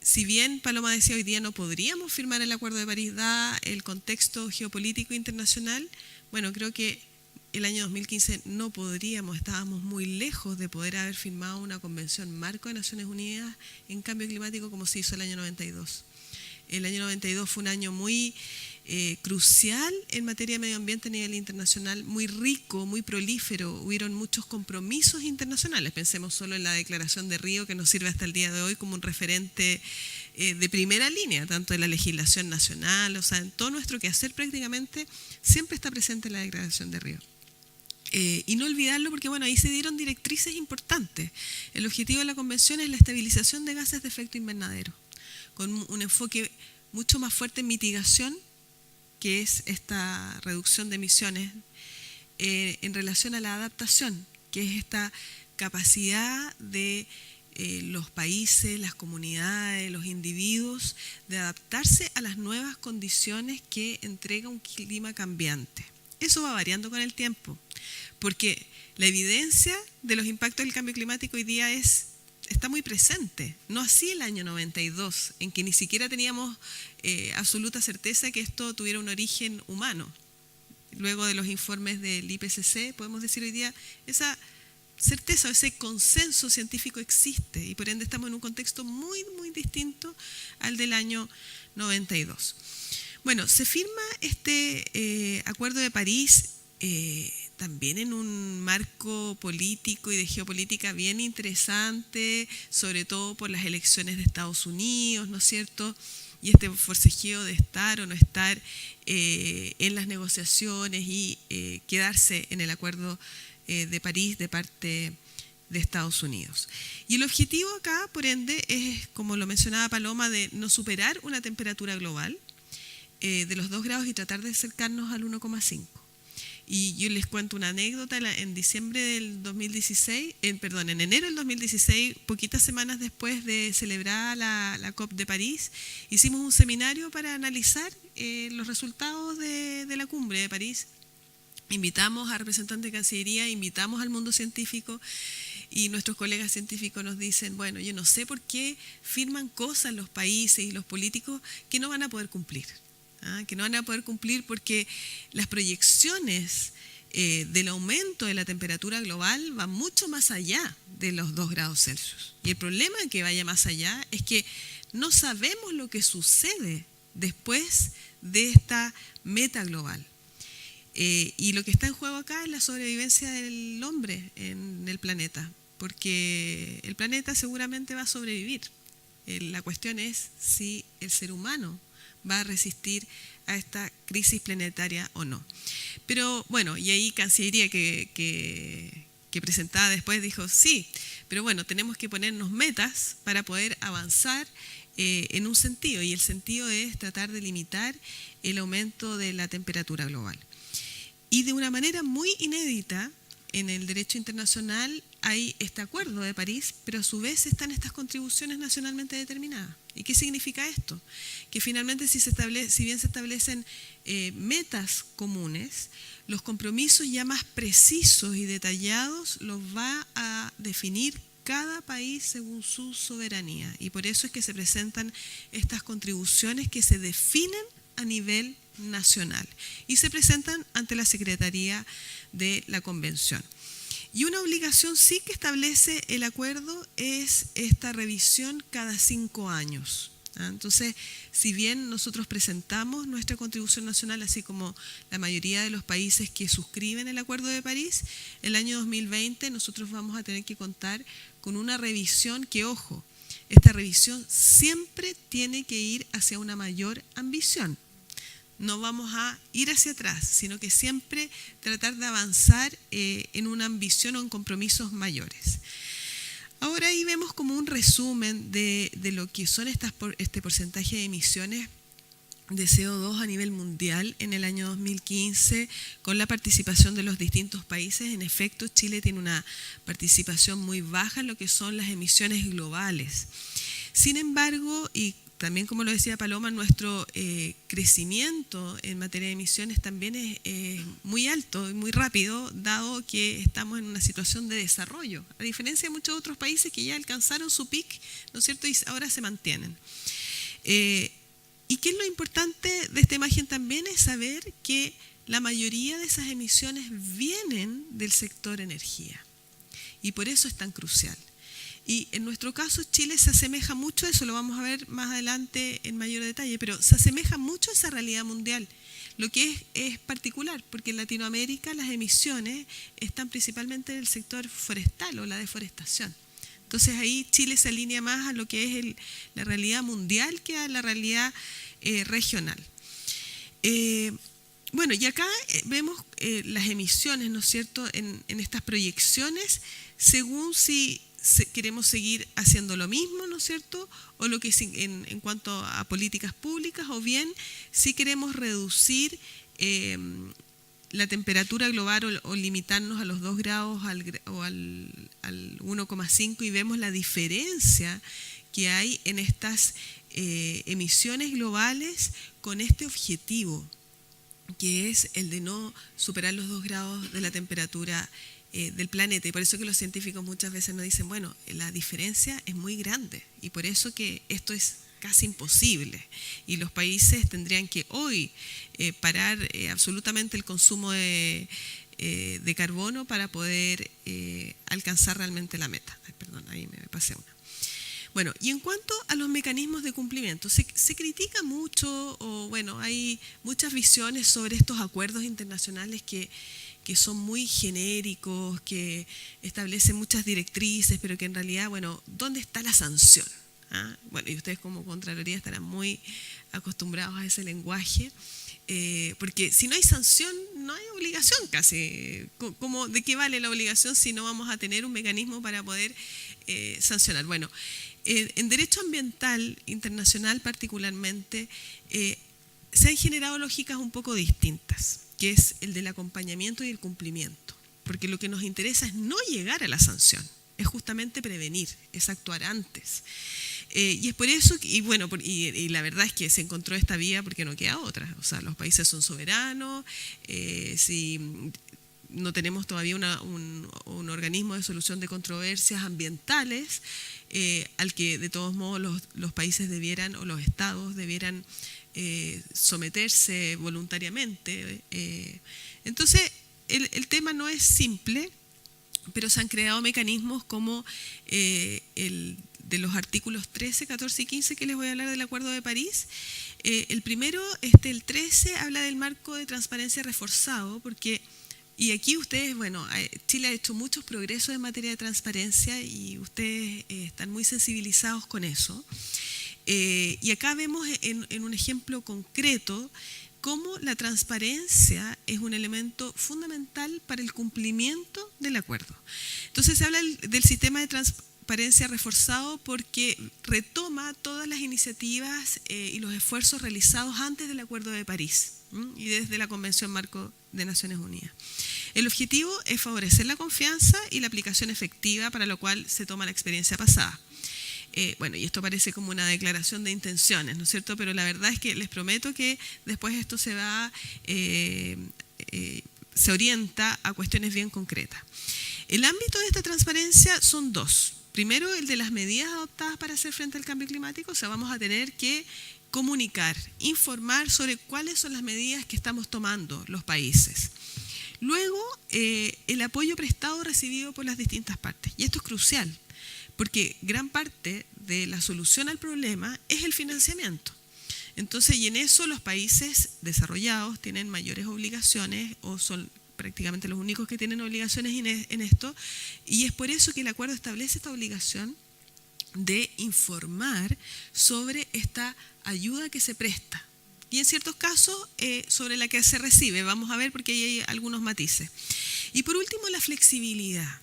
si bien Paloma decía hoy día no podríamos firmar el Acuerdo de París dada el contexto geopolítico internacional, bueno, creo que el año 2015 no podríamos, estábamos muy lejos de poder haber firmado una convención marco de Naciones Unidas en cambio climático como se hizo el año 92. El año 92 fue un año muy crucial en materia de medio ambiente a nivel internacional, muy rico, muy prolífero. Hubieron muchos compromisos internacionales. Pensemos solo en la Declaración de Río, que nos sirve hasta el día de hoy como un referente de primera línea, tanto de la legislación nacional, o sea, en todo nuestro quehacer prácticamente siempre está presente la Declaración de Río. Y no olvidarlo porque bueno, ahí se dieron directrices importantes. El objetivo de la Convención es la estabilización de gases de efecto invernadero, con un enfoque mucho más fuerte en mitigación, que es esta reducción de emisiones, en relación a la adaptación, que es esta capacidad de los países, las comunidades, los individuos, de adaptarse a las nuevas condiciones que entrega un clima cambiante. Eso va variando con el tiempo, porque la evidencia de los impactos del cambio climático hoy día está muy presente, no así el año 92, en que ni siquiera teníamos absoluta certeza que esto tuviera un origen humano. Luego de los informes del IPCC, podemos decir hoy día, esa certeza, ese consenso científico existe y por ende estamos en un contexto muy, muy distinto al del año 92. Bueno, se firma este Acuerdo de París también en un marco político y de geopolítica bien interesante, sobre todo por las elecciones de Estados Unidos, ¿no es cierto?, y este forcejeo de estar o no estar en las negociaciones y quedarse en el Acuerdo de París de parte de Estados Unidos. Y el objetivo acá, por ende, es, como lo mencionaba Paloma, de no superar una temperatura global de los 2 grados y tratar de acercarnos al 1,5. Y yo les cuento una anécdota. En enero del 2016, poquitas semanas después de celebrar la COP de París, hicimos un seminario para analizar los resultados de la cumbre de París. Invitamos a representantes de Cancillería, invitamos al mundo científico y nuestros colegas científicos nos dicen, bueno, yo no sé por qué firman cosas los países y los políticos que no van a poder cumplir. Que no van a poder cumplir porque las proyecciones del aumento de la temperatura global van mucho más allá de los 2 grados Celsius. Y el problema en que vaya más allá es que no sabemos lo que sucede después de esta meta global. Y lo que está en juego acá es la sobrevivencia del hombre en el planeta, porque el planeta seguramente va a sobrevivir. La cuestión es si el ser humano va a resistir a esta crisis planetaria o no. Pero bueno, y ahí Cancillería que presentaba después dijo, sí, pero bueno, tenemos que ponernos metas para poder avanzar en un sentido, y el sentido es tratar de limitar el aumento de la temperatura global. Y de una manera muy inédita, en el derecho internacional hay este Acuerdo de París, pero a su vez están estas contribuciones nacionalmente determinadas. ¿Y qué significa esto? Que finalmente si bien se establecen metas comunes, los compromisos ya más precisos y detallados los va a definir cada país según su soberanía. Y por eso es que se presentan estas contribuciones que se definen a nivel nacional y se presentan ante la Secretaría de la Convención. Y una obligación sí que establece el acuerdo es esta revisión cada 5 años. Entonces, si bien nosotros presentamos nuestra contribución nacional, así como la mayoría de los países que suscriben el Acuerdo de París, el año 2020 nosotros vamos a tener que contar con una revisión que, ojo, esta revisión siempre tiene que ir hacia una mayor ambición. No vamos a ir hacia atrás, sino que siempre tratar de avanzar en una ambición o en compromisos mayores. Ahora ahí vemos como un resumen de lo que son este porcentaje de emisiones de CO2 a nivel mundial en el año 2015 con la participación de los distintos países. En efecto, Chile tiene una participación muy baja en lo que son las emisiones globales. Sin embargo, y también como lo decía Paloma, nuestro crecimiento en materia de emisiones también es muy alto y muy rápido, dado que estamos en una situación de desarrollo, a diferencia de muchos otros países que ya alcanzaron su pic, ¿no es cierto?, y ahora se mantienen. ¿Y qué es lo importante de esta imagen también? Es saber que la mayoría de esas emisiones vienen del sector energía, y por eso es tan crucial. Y en nuestro caso Chile se asemeja mucho a eso, lo vamos a ver más adelante en mayor detalle, pero se asemeja mucho a esa realidad mundial, lo que es particular, porque en Latinoamérica las emisiones están principalmente en el sector forestal o la deforestación. Entonces ahí Chile se alinea más a lo que es la realidad mundial que a la realidad regional. Bueno, y acá vemos las emisiones, ¿no es cierto?, en estas proyecciones, según si queremos seguir haciendo lo mismo, ¿no es cierto?, o lo que en cuanto a políticas públicas, o bien si queremos reducir la temperatura global o limitarnos a los 2 grados o al 1,5, y vemos la diferencia que hay en estas emisiones globales con este objetivo, que es el de no superar los 2 grados de la temperatura del planeta. Y por eso que los científicos muchas veces nos dicen, bueno, la diferencia es muy grande y por eso que esto es casi imposible y los países tendrían que hoy parar absolutamente el consumo de carbono para poder alcanzar realmente la meta. Ay, perdón, ahí me pasé una. Bueno, y en cuanto a los mecanismos de cumplimiento, se critica mucho, o bueno, hay muchas visiones sobre estos acuerdos internacionales que son muy genéricos, que establecen muchas directrices, pero que en realidad, bueno, ¿dónde está la sanción? ¿Ah? Bueno, y ustedes como Contraloría estarán muy acostumbrados a ese lenguaje, porque si no hay sanción, no hay obligación casi. ¿De qué vale la obligación si no vamos a tener un mecanismo para poder sancionar? Bueno, en derecho ambiental internacional particularmente, se han generado lógicas un poco distintas, que es el del acompañamiento y el cumplimiento, porque lo que nos interesa es no llegar a la sanción, es justamente prevenir, es actuar antes. Y es por eso, y bueno, y la verdad es que se encontró esta vía porque no queda otra, o sea, los países son soberanos, si no tenemos todavía un organismo de solución de controversias ambientales, al que de todos modos los países debieran, o los estados debieran someterse voluntariamente. Entonces, el tema no es simple, pero se han creado mecanismos como el de los artículos 13, 14 y 15 que les voy a hablar del Acuerdo de París. El primero, el 13, habla del marco de transparencia reforzado, porque, y aquí ustedes, bueno, Chile ha hecho muchos progresos en materia de transparencia y ustedes están muy sensibilizados con eso. Y acá vemos en un ejemplo concreto cómo la transparencia es un elemento fundamental para el cumplimiento del acuerdo. Entonces se habla del sistema de transparencia reforzado porque retoma todas las iniciativas y los esfuerzos realizados antes del Acuerdo de París y desde la Convención Marco de Naciones Unidas. El objetivo es favorecer la confianza y la aplicación efectiva, para lo cual se toma la experiencia pasada. Bueno, y esto parece como una declaración de intenciones, ¿no es cierto? Pero la verdad es que les prometo que después esto se orienta a cuestiones bien concretas. El ámbito de esta transparencia son 2. Primero, el de las medidas adoptadas para hacer frente al cambio climático. O sea, vamos a tener que comunicar, informar sobre cuáles son las medidas que estamos tomando los países. Luego, el apoyo prestado recibido por las distintas partes. Y esto es crucial, porque gran parte de la solución al problema es el financiamiento. Entonces, y en eso los países desarrollados tienen mayores obligaciones o son prácticamente los únicos que tienen obligaciones en esto, y es por eso que el acuerdo establece esta obligación de informar sobre esta ayuda que se presta y en ciertos casos sobre la que se recibe. Vamos a ver porque ahí hay algunos matices. Y por último, la flexibilidad.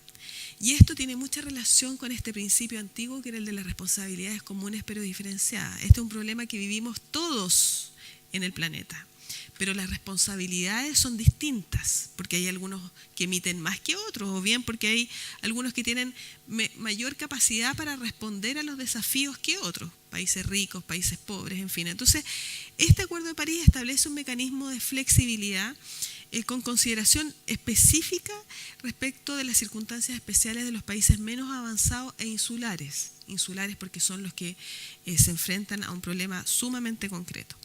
Y esto tiene mucha relación con este principio antiguo que era el de las responsabilidades comunes pero diferenciadas. Este es un problema que vivimos todos en el planeta. Pero las responsabilidades son distintas, porque hay algunos que emiten más que otros, o bien porque hay algunos que tienen mayor capacidad para responder a los desafíos que otros, países ricos, países pobres, en fin. Entonces, este Acuerdo de París establece un mecanismo de flexibilidad con consideración específica respecto de las circunstancias especiales de los países menos avanzados e insulares. Insulares porque son los que se enfrentan a un problema sumamente concreto.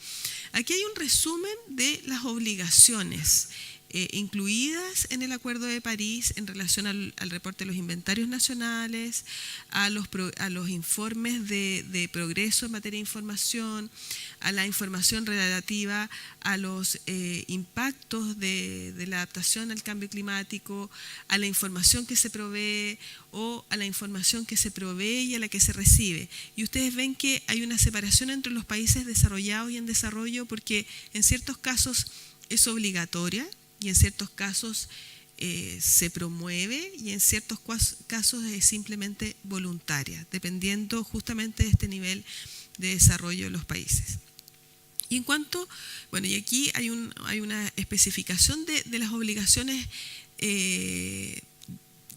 Aquí hay un resumen de las obligaciones incluidas en el Acuerdo de París en relación al reporte de los inventarios nacionales, a los informes de progreso en materia de información, a la información relativa a los impactos de la adaptación al cambio climático, a la información que se provee o a la información que se provee y a la que se recibe. Y ustedes ven que hay una separación entre los países desarrollados y en desarrollo porque en ciertos casos es obligatoria y en ciertos casos se promueve y en ciertos casos es simplemente voluntaria, dependiendo justamente de este nivel de desarrollo de los países. Y en cuanto, bueno, y aquí hay una especificación de las obligaciones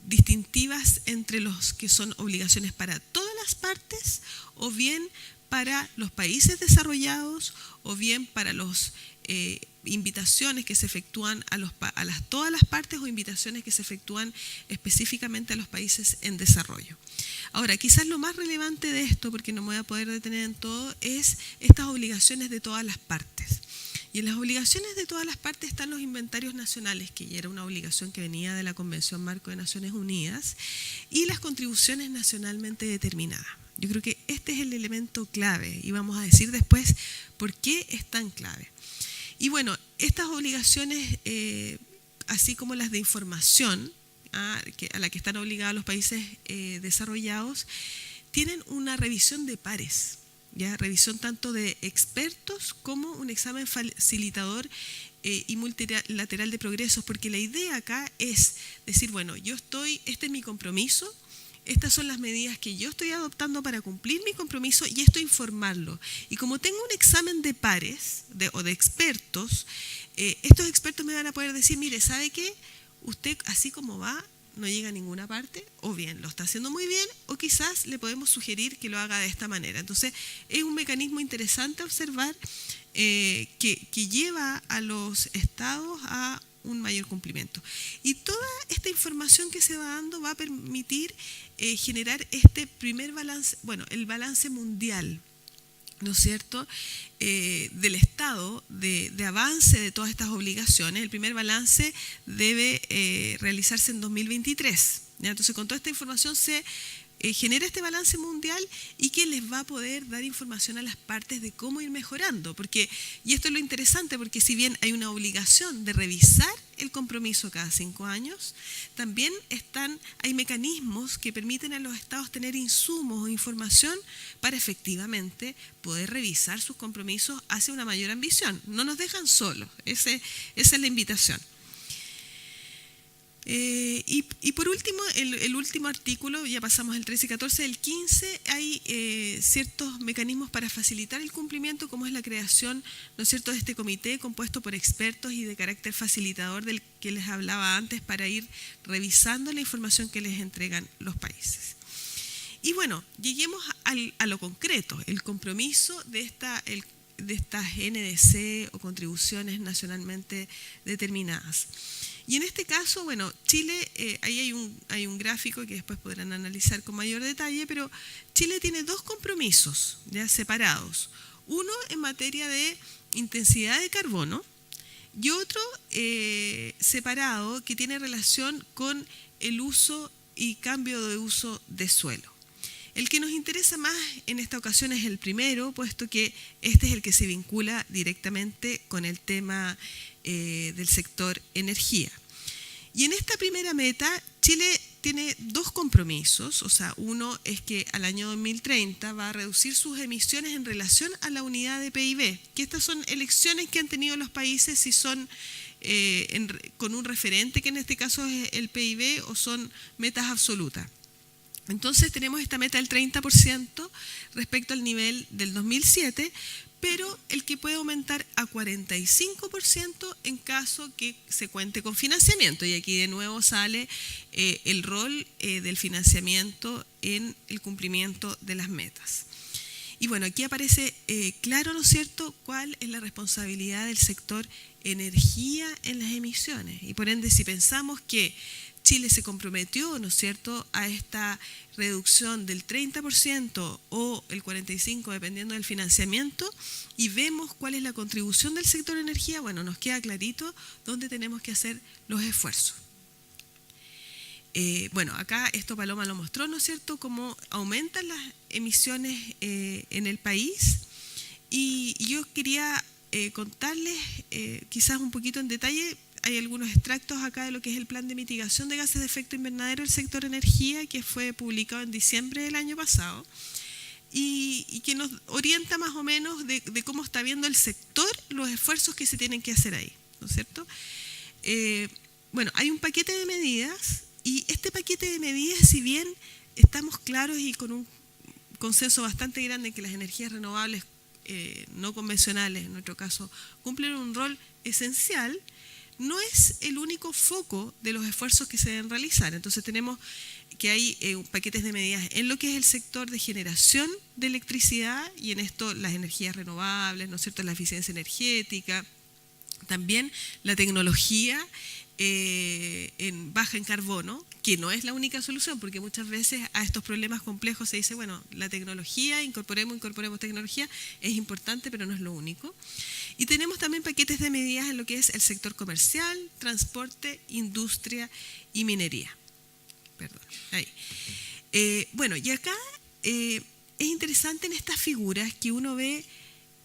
distintivas entre los que son obligaciones para todas las partes o bien para los países desarrollados o bien para los invitaciones que se efectúan a todas las partes o invitaciones que se efectúan específicamente a los países en desarrollo. Ahora, quizás lo más relevante de esto, porque no me voy a poder detener en todo, es estas obligaciones de todas las partes. Y en las obligaciones de todas las partes están los inventarios nacionales, que ya era una obligación que venía de la Convención Marco de Naciones Unidas, y las contribuciones nacionalmente determinadas. Yo creo que este es el elemento clave y vamos a decir después por qué es tan clave. Y bueno, estas obligaciones, así como las de información, a la que están obligados los países desarrollados, tienen una revisión de pares, ¿ya? Revisión tanto de expertos como un examen facilitador y multilateral de progresos, porque la idea acá es decir, bueno, este es mi compromiso, estas son las medidas que yo estoy adoptando para cumplir mi compromiso y esto informarlo. Y como tengo un examen de pares o de expertos, estos expertos me van a poder decir, mire, ¿sabe qué? Usted así como va no llega a ninguna parte, o bien lo está haciendo muy bien, o quizás le podemos sugerir que lo haga de esta manera. Entonces, es un mecanismo interesante observar que lleva a los estados a un mayor cumplimiento. Y toda esta información que se va dando va a permitir generar este primer balance, el balance mundial, ¿no es cierto?, del estado de avance de todas estas obligaciones. El primer balance debe realizarse en 2023. ¿Ya? Entonces, con toda esta información se genera este balance mundial y que les va a poder dar información a las partes de cómo ir mejorando. Y esto es lo interesante, porque si bien hay una obligación de revisar el compromiso cada 5 años, también hay mecanismos que permiten a los estados tener insumos o información para efectivamente poder revisar sus compromisos hacia una mayor ambición. No nos dejan solos, esa es la invitación. Y por último, el último artículo, ya pasamos el 13 y 14, el 15, hay ciertos mecanismos para facilitar el cumplimiento, como es la creación, ¿no es cierto?, de este comité compuesto por expertos y de carácter facilitador del que les hablaba antes para ir revisando la información que les entregan los países. Y bueno, lleguemos a lo concreto, el compromiso de estas NDC o contribuciones nacionalmente determinadas. Y en este caso, bueno, Chile, ahí hay un gráfico que después podrán analizar con mayor detalle, pero Chile tiene dos compromisos ya separados. Uno en materia de intensidad de carbono y otro separado que tiene relación con el uso y cambio de uso de suelo. El que nos interesa más en esta ocasión es el primero, puesto que este es el que se vincula directamente con el tema del sector energía. Y en esta primera meta, Chile tiene dos compromisos, o sea, uno es que al año 2030 va a reducir sus emisiones en relación a la unidad de PIB, que estas son elecciones que han tenido los países si son con un referente, que en este caso es el PIB, o son metas absolutas. Entonces tenemos esta meta del 30% respecto al nivel del 2007, pero el que puede aumentar a 45% en caso que se cuente con financiamiento. Y aquí de nuevo sale el rol del financiamiento en el cumplimiento de las metas. Y bueno, aquí aparece claro, ¿no es cierto?, cuál es la responsabilidad del sector energía en las emisiones. Y por ende, si pensamos que Chile se comprometió, ¿no es cierto?, a esta reducción del 30% o el 45% dependiendo del financiamiento, y vemos cuál es la contribución del sector energía, bueno, nos queda clarito dónde tenemos que hacer los esfuerzos. Bueno, acá esto Paloma lo mostró, ¿no es cierto?, cómo aumentan las emisiones en el país, y yo quería contarles quizás un poquito en detalle. Hay algunos extractos acá de lo que es el plan de mitigación de gases de efecto invernadero del sector energía, que fue publicado en diciembre del año pasado y que nos orienta más o menos de cómo está viendo el sector los esfuerzos que se tienen que hacer ahí, ¿no es cierto? Bueno, hay un paquete de medidas, y este paquete de medidas, si bien estamos claros y con un consenso bastante grande en que las energías renovables no convencionales, en nuestro caso, cumplen un rol esencial, no es el único foco de los esfuerzos que se deben realizar. Entonces tenemos que hay paquetes de medidas en lo que es el sector de generación de electricidad, y en esto las energías renovables, ¿no es cierto?, la eficiencia energética, también la tecnología baja en carbono, que no es la única solución, porque muchas veces a estos problemas complejos se dice, bueno, la tecnología, incorporemos tecnología, es importante, pero no es lo único. Y tenemos también paquetes de medidas en lo que es el sector comercial, transporte, industria y minería. Perdón, ahí. Bueno, y acá es interesante en estas figuras que uno ve.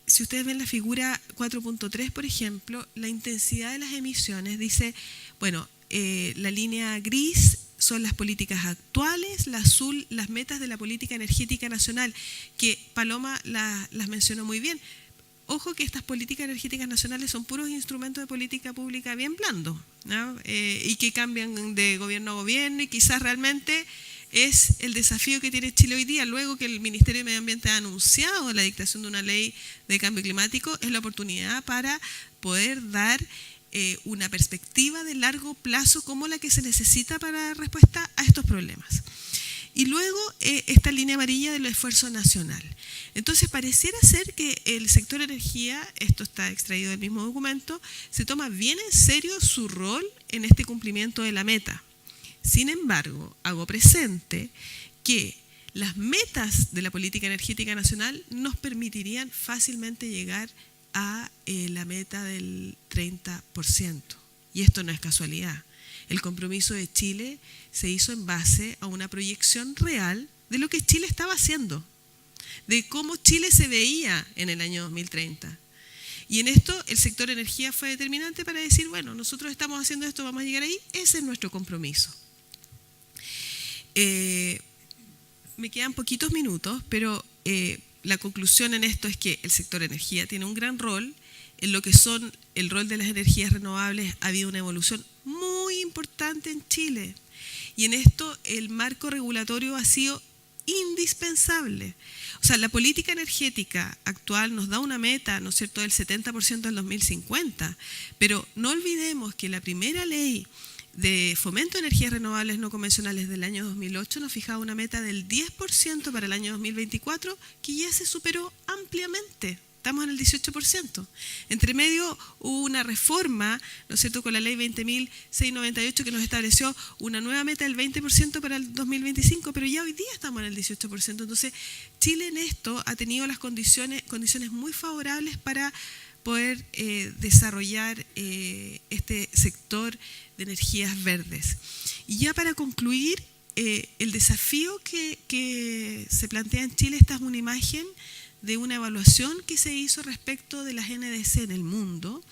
Si ustedes ven la figura 4.3, por ejemplo, la intensidad de las emisiones dice, bueno, la línea gris son las políticas actuales, la azul las metas de la política energética nacional, que Paloma las mencionó muy bien. Ojo que estas políticas energéticas nacionales son puros instrumentos de política pública bien blandos, ¿no? Y que cambian de gobierno a gobierno, y quizás realmente es el desafío que tiene Chile hoy día, luego que el Ministerio de Medio Ambiente ha anunciado la dictación de una ley de cambio climático, es la oportunidad para poder dar una perspectiva de largo plazo como la que se necesita para dar respuesta a estos problemas. Y luego esta línea amarilla del esfuerzo nacional. Entonces pareciera ser que el sector energía, esto está extraído del mismo documento, se toma bien en serio su rol en este cumplimiento de la meta. Sin embargo, hago presente que las metas de la política energética nacional nos permitirían fácilmente llegar a la meta del 30%. Y esto no es casualidad. El compromiso de Chile se hizo en base a una proyección real de lo que Chile estaba haciendo, de cómo Chile se veía en el año 2030. Y en esto el sector energía fue determinante para decir, bueno, nosotros estamos haciendo esto, vamos a llegar ahí, ese es nuestro compromiso. Me quedan poquitos minutos, pero la conclusión en esto es que el sector energía tiene un gran rol. En lo que son el rol de las energías renovables ha habido una evolución muy importante en Chile, y en esto el marco regulatorio ha sido indispensable. O sea, la política energética actual nos da una meta, ¿no es cierto?, del 70% en 2050, pero no olvidemos que la primera ley de fomento de energías renovables no convencionales del año 2008 nos fijaba una meta del 10% para el año 2024, que ya se superó ampliamente. Estamos en el 18%. Entre medio hubo una reforma, ¿no es cierto?, con la ley 20.698 que nos estableció una nueva meta del 20% para el 2025, pero ya hoy día estamos en el 18%. Entonces, Chile en esto ha tenido las condiciones muy favorables para poder desarrollar este sector de energías verdes. Y ya para concluir, el desafío que se plantea en Chile, esta es una imagen de una evaluación que se hizo respecto de las NDC en el mundo,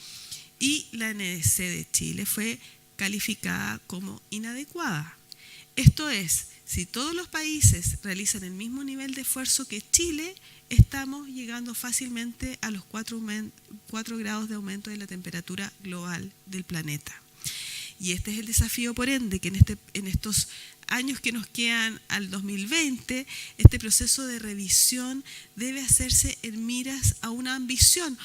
y la NDC de Chile fue calificada como inadecuada. Esto es, si todos los países realizan el mismo nivel de esfuerzo que Chile, estamos llegando fácilmente a los 4 grados de aumento de la temperatura global del planeta. Y este es el desafío, por ende, que en estos años que nos quedan al 2020, este proceso de revisión debe hacerse en miras a una ambición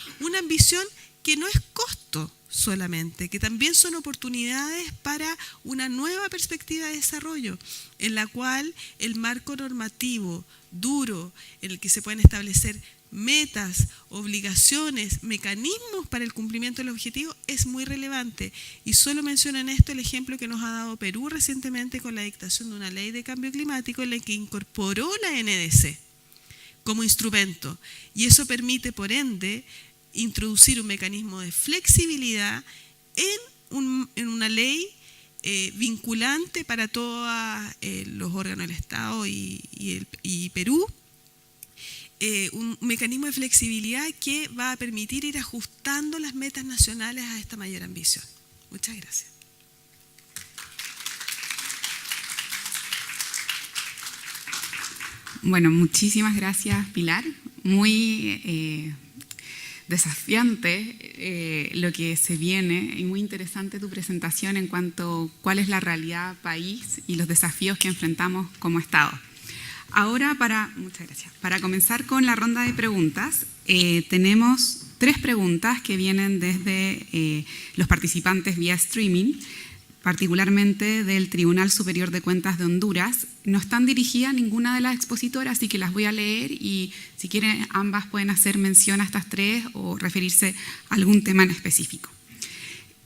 que no es costo solamente, que también son oportunidades para una nueva perspectiva de desarrollo, en la cual el marco normativo duro, en el que se pueden establecer metas, obligaciones, mecanismos para el cumplimiento del objetivo, es muy relevante. Y solo menciono en esto el ejemplo que nos ha dado Perú recientemente con la dictación de una ley de cambio climático en la que incorporó la NDC como instrumento. Y eso permite, por ende, introducir un mecanismo de flexibilidad en una ley vinculante para todos los órganos del Estado y Perú. Un mecanismo de flexibilidad que va a permitir ir ajustando las metas nacionales a esta mayor ambición. Muchas gracias. Bueno, muchísimas gracias, Pilar. Muy desafiante lo que se viene y muy interesante tu presentación en cuanto a cuál es la realidad país y los desafíos que enfrentamos como Estado. Ahora, muchas gracias. Para comenzar con la ronda de preguntas, tenemos 3 preguntas que vienen desde los participantes vía streaming, particularmente del Tribunal Superior de Cuentas de Honduras. No están dirigidas a ninguna de las expositoras, así que las voy a leer y si quieren ambas pueden hacer mención a estas 3 o referirse a algún tema en específico.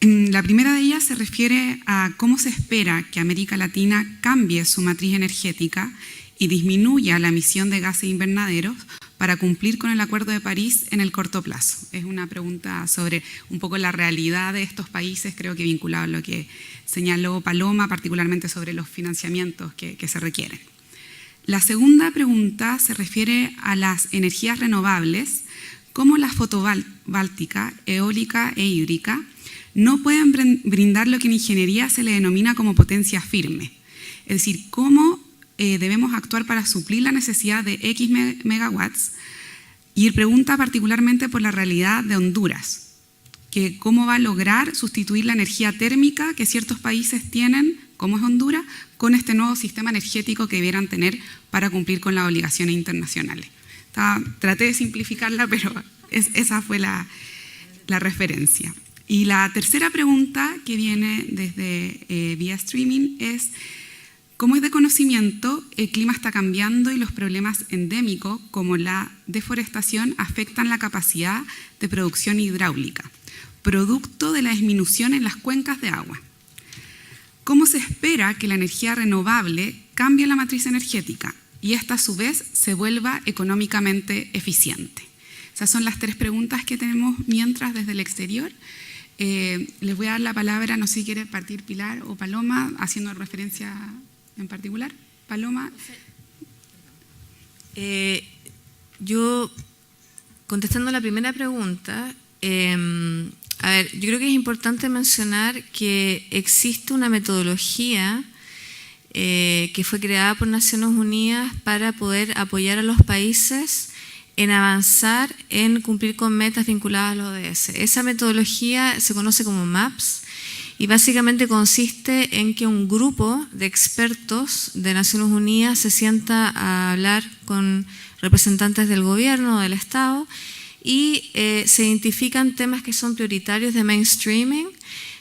La primera de ellas se refiere a cómo se espera que América Latina cambie su matriz energética y disminuya la emisión de gases invernaderos para cumplir con el Acuerdo de París en el corto plazo. Es una pregunta sobre un poco la realidad de estos países, creo que vinculado a lo que señaló Paloma, particularmente sobre los financiamientos que se requieren. La segunda pregunta se refiere a las energías renovables, cómo la fotovoltaica, eólica e hídrica no pueden brindar lo que en ingeniería se le denomina como potencia firme. Es decir, cómo debemos actuar para suplir la necesidad de X megawatts, y pregunta particularmente por la realidad de Honduras, que cómo va a lograr sustituir la energía térmica que ciertos países tienen, como es Honduras, con este nuevo sistema energético que debieran tener para cumplir con las obligaciones internacionales. Traté de simplificarla, pero esa fue la referencia. Y la tercera pregunta que viene desde vía streaming es: como es de conocimiento, el clima está cambiando y los problemas endémicos, como la deforestación, afectan la capacidad de producción hidráulica, producto de la disminución en las cuencas de agua. ¿Cómo se espera que la energía renovable cambie la matriz energética y esta a su vez se vuelva económicamente eficiente? Esas son las 3 preguntas que tenemos mientras desde el exterior. Les voy a dar la palabra, no sé si quiere partir Pilar o Paloma, haciendo referencia en particular. Paloma. Yo, contestando la primera pregunta, a ver, yo creo que es importante mencionar que existe una metodología que fue creada por Naciones Unidas para poder apoyar a los países en avanzar en cumplir con metas vinculadas a los ODS. Esa metodología se conoce como MAPS y básicamente consiste en que un grupo de expertos de Naciones Unidas se sienta a hablar con representantes del gobierno o del Estado y se identifican temas que son prioritarios de mainstreaming,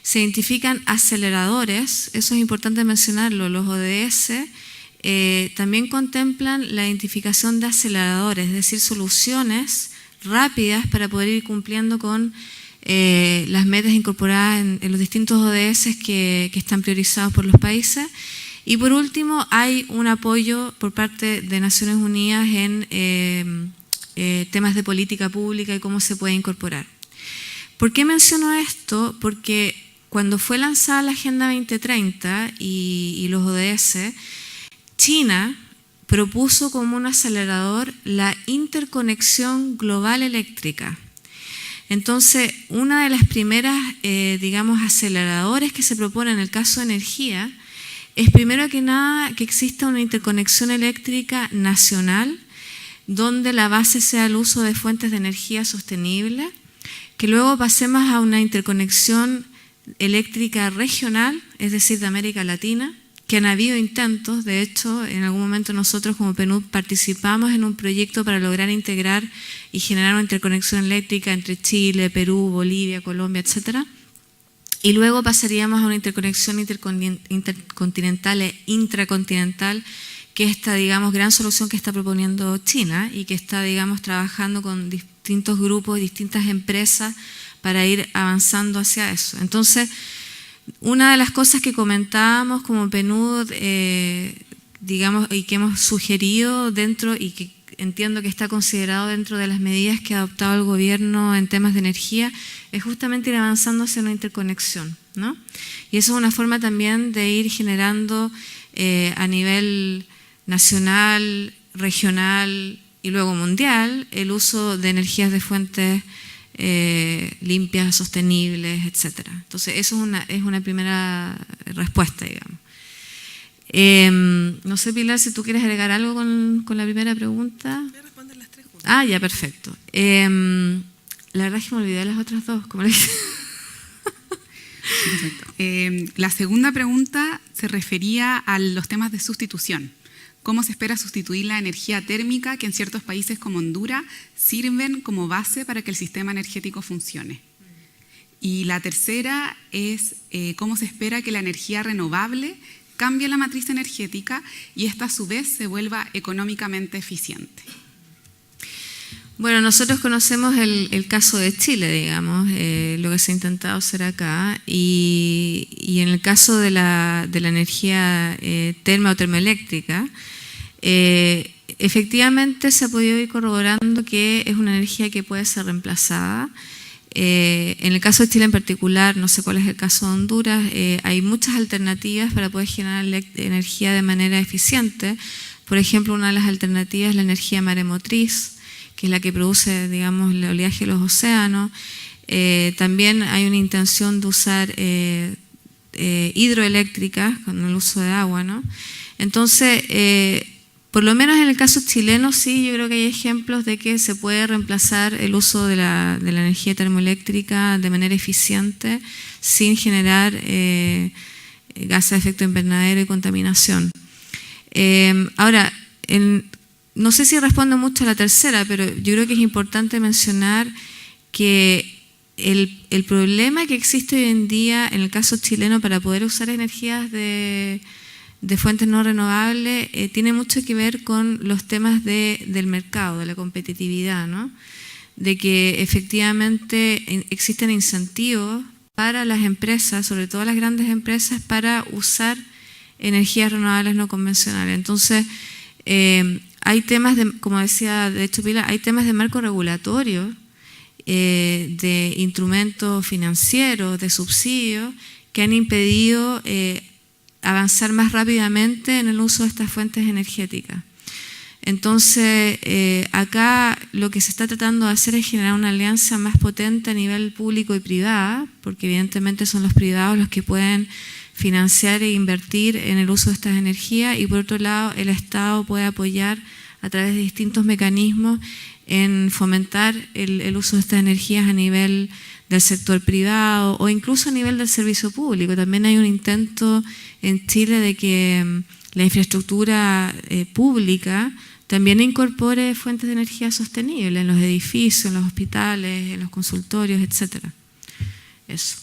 se identifican aceleradores, eso es importante mencionarlo, los ODS también contemplan la identificación de aceleradores, es decir, soluciones rápidas para poder ir cumpliendo con las metas incorporadas en los distintos ODS que están priorizados por los países. Y por último, hay un apoyo por parte de Naciones Unidas en temas de política pública y cómo se puede incorporar. ¿Por qué menciono esto? Porque cuando fue lanzada la Agenda 2030 y los ODS, China propuso como un acelerador la interconexión global eléctrica. Entonces, una de las primeras, aceleradores que se propone en el caso de energía es primero que nada que exista una interconexión eléctrica nacional donde la base sea el uso de fuentes de energía sostenible, que luego pasemos a una interconexión eléctrica regional, es decir, de América Latina, que han habido intentos. De hecho, en algún momento nosotros como PNUD participamos en un proyecto para lograr integrar y generar una interconexión eléctrica entre Chile, Perú, Bolivia, Colombia, etc. Y luego pasaríamos a una interconexión intercontinental e intracontinental, que es esta, gran solución que está proponiendo China y que está, trabajando con distintos grupos y distintas empresas para ir avanzando hacia eso. Entonces, una de las cosas que comentábamos como PNUD, y que hemos sugerido dentro y que entiendo que está considerado dentro de las medidas que ha adoptado el gobierno en temas de energía, es justamente ir avanzando hacia una interconexión, ¿no? Y eso es una forma también de ir generando a nivel nacional, regional y luego mundial el uso de energías de fuentes limpias, sostenibles, etc. Entonces, eso es una primera respuesta, digamos. No sé, Pilar, si tú quieres agregar algo con la primera pregunta. Voy a responder las tres juntas. Ah, ya, perfecto. La verdad es que me olvidé las otras dos. ¿Cómo le dije? Perfecto. La segunda pregunta se refería a los temas de sustitución. ¿Cómo se espera sustituir la energía térmica que en ciertos países como Honduras sirven como base para que el sistema energético funcione? Y la tercera es cómo se espera que la energía renovable cambie la matriz energética y esta a su vez se vuelva económicamente eficiente. Bueno, nosotros conocemos el caso de Chile, digamos, lo que se ha intentado hacer acá, y en el caso de la energía o termoeléctrica, efectivamente se ha podido ir corroborando que es una energía que puede ser reemplazada. En el caso de Chile en particular, no sé cuál es el caso de Honduras, hay muchas alternativas para poder generar energía de manera eficiente. Por ejemplo, una de las alternativas es la energía maremotriz, que es la que produce, digamos, el oleaje de los océanos. También hay una intención de usar hidroeléctricas con el uso de agua, ¿no? Entonces, por lo menos en el caso chileno, sí, yo creo que hay ejemplos de que se puede reemplazar el uso de la energía termoeléctrica de manera eficiente sin generar gases de efecto invernadero y contaminación. Ahora, no sé si respondo mucho a la tercera, pero yo creo que es importante mencionar que el problema que existe hoy en día en el caso chileno para poder usar energías de fuentes no renovables tiene mucho que ver con los temas del mercado, de la competitividad, ¿no? De que efectivamente existen incentivos para las empresas, sobre todo las grandes empresas, para usar energías renovables no convencionales. Entonces, hay temas, como decía de hecho Pilar, hay temas de marco regulatorio, de instrumentos financieros, de subsidios, que han impedido avanzar más rápidamente en el uso de estas fuentes energéticas. Entonces, acá lo que se está tratando de hacer es generar una alianza más potente a nivel público y privada, porque evidentemente son los privados los que pueden financiar e invertir en el uso de estas energías, y por otro lado el Estado puede apoyar a través de distintos mecanismos en fomentar el uso de estas energías a nivel del sector privado o incluso a nivel del servicio público. También hay un intento en Chile de que la infraestructura pública también incorpore fuentes de energía sostenible en los edificios, en los hospitales, en los consultorios, etc. Eso.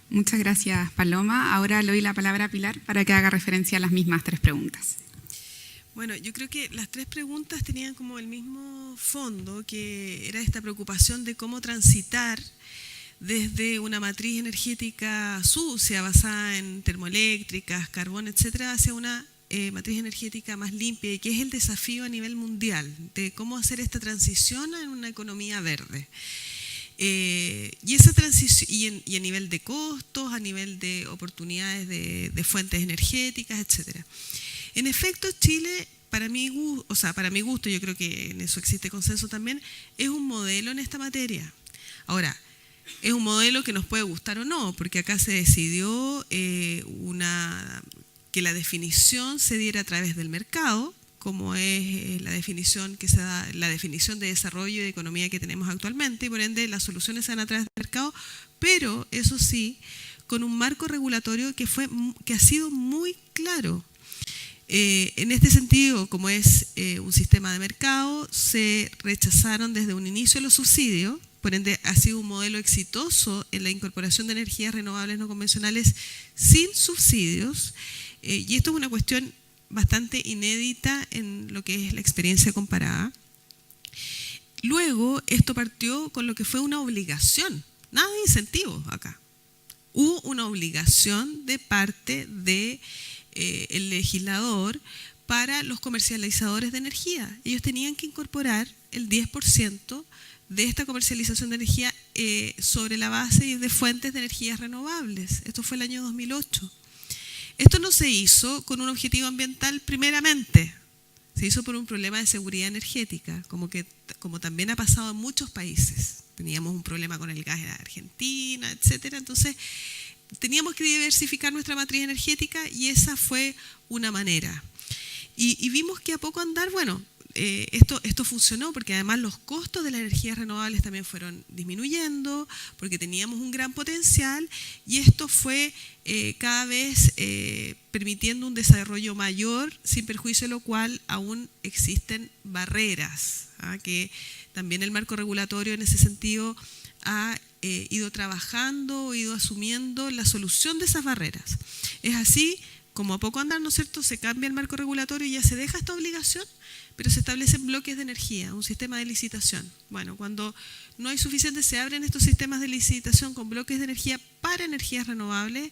Muchas gracias, Paloma. Ahora le doy la palabra a Pilar para que haga referencia a las mismas tres preguntas. Bueno, yo creo que las tres preguntas tenían como el mismo fondo, que era esta preocupación de cómo transitar desde una matriz energética sucia, basada en termoeléctricas, carbón, etcétera, hacia una matriz energética más limpia, y que es el desafío a nivel mundial, de cómo hacer esta transición en una economía verde. Y esa transición, y a nivel de costos, a nivel de oportunidades de fuentes energéticas, etcétera. En efecto, Chile, para mi gusto, yo creo que en eso existe consenso también, es un modelo en esta materia. Ahora, es un modelo que nos puede gustar o no, porque acá se decidió que la definición se diera a través del mercado, como es la definición que se da, la definición de desarrollo y de economía que tenemos actualmente, y por ende las soluciones se dan a través del mercado, pero eso sí, con un marco regulatorio que ha sido muy claro. En este sentido, como es un sistema de mercado, se rechazaron desde un inicio los subsidios, por ende ha sido un modelo exitoso en la incorporación de energías renovables no convencionales sin subsidios, y esto es una cuestión bastante inédita en lo que es la experiencia comparada. Luego, esto partió con lo que fue una obligación, nada de incentivos acá. Hubo una obligación de parte de el legislador para los comercializadores de energía. Ellos tenían que incorporar el 10% de esta comercialización de energía sobre la base de fuentes de energías renovables. Esto fue el año 2008. Esto no se hizo con un objetivo ambiental primeramente, se hizo por un problema de seguridad energética, como también ha pasado en muchos países. Teníamos un problema con el gas en Argentina, etcétera. Entonces, teníamos que diversificar nuestra matriz energética y esa fue una manera. Y vimos que a poco andar, bueno, esto funcionó porque además los costos de las energías renovables también fueron disminuyendo, porque teníamos un gran potencial, y esto fue cada vez permitiendo un desarrollo mayor, sin perjuicio de lo cual aún existen barreras, que también el marco regulatorio en ese sentido ha ido trabajando, ido asumiendo la solución de esas barreras. Es así como a poco andar, ¿no es cierto?, se cambia el marco regulatorio y ya se deja esta obligación, pero se establecen bloques de energía, un sistema de licitación. Bueno, cuando no hay suficiente, se abren estos sistemas de licitación con bloques de energía para energías renovables,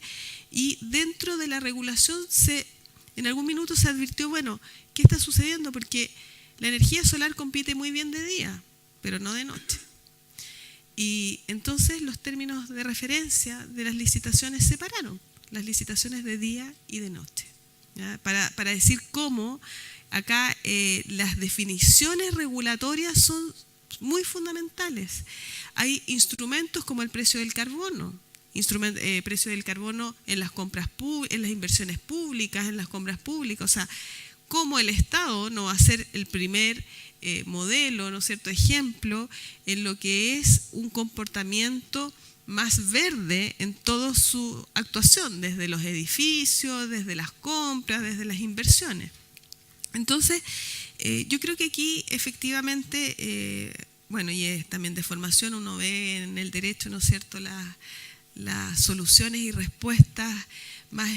y dentro de la regulación en algún minuto se advirtió, bueno, ¿qué está sucediendo? Porque la energía solar compite muy bien de día, pero no de noche. Y entonces los términos de referencia de las licitaciones separaron las licitaciones de día y de noche, ¿ya? Para decir cómo acá las definiciones regulatorias son muy fundamentales. Hay instrumentos como el precio del carbono, precio del carbono en las compras en las inversiones públicas, en las compras públicas, o sea, cómo el Estado no va a ser el primer modelo, ¿no es cierto?, ejemplo en lo que es un comportamiento más verde en toda su actuación, desde los edificios, desde las compras, desde las inversiones. Entonces, yo creo que aquí efectivamente, bueno, y es también de formación, uno ve en el derecho, ¿no es cierto?, las soluciones y respuestas más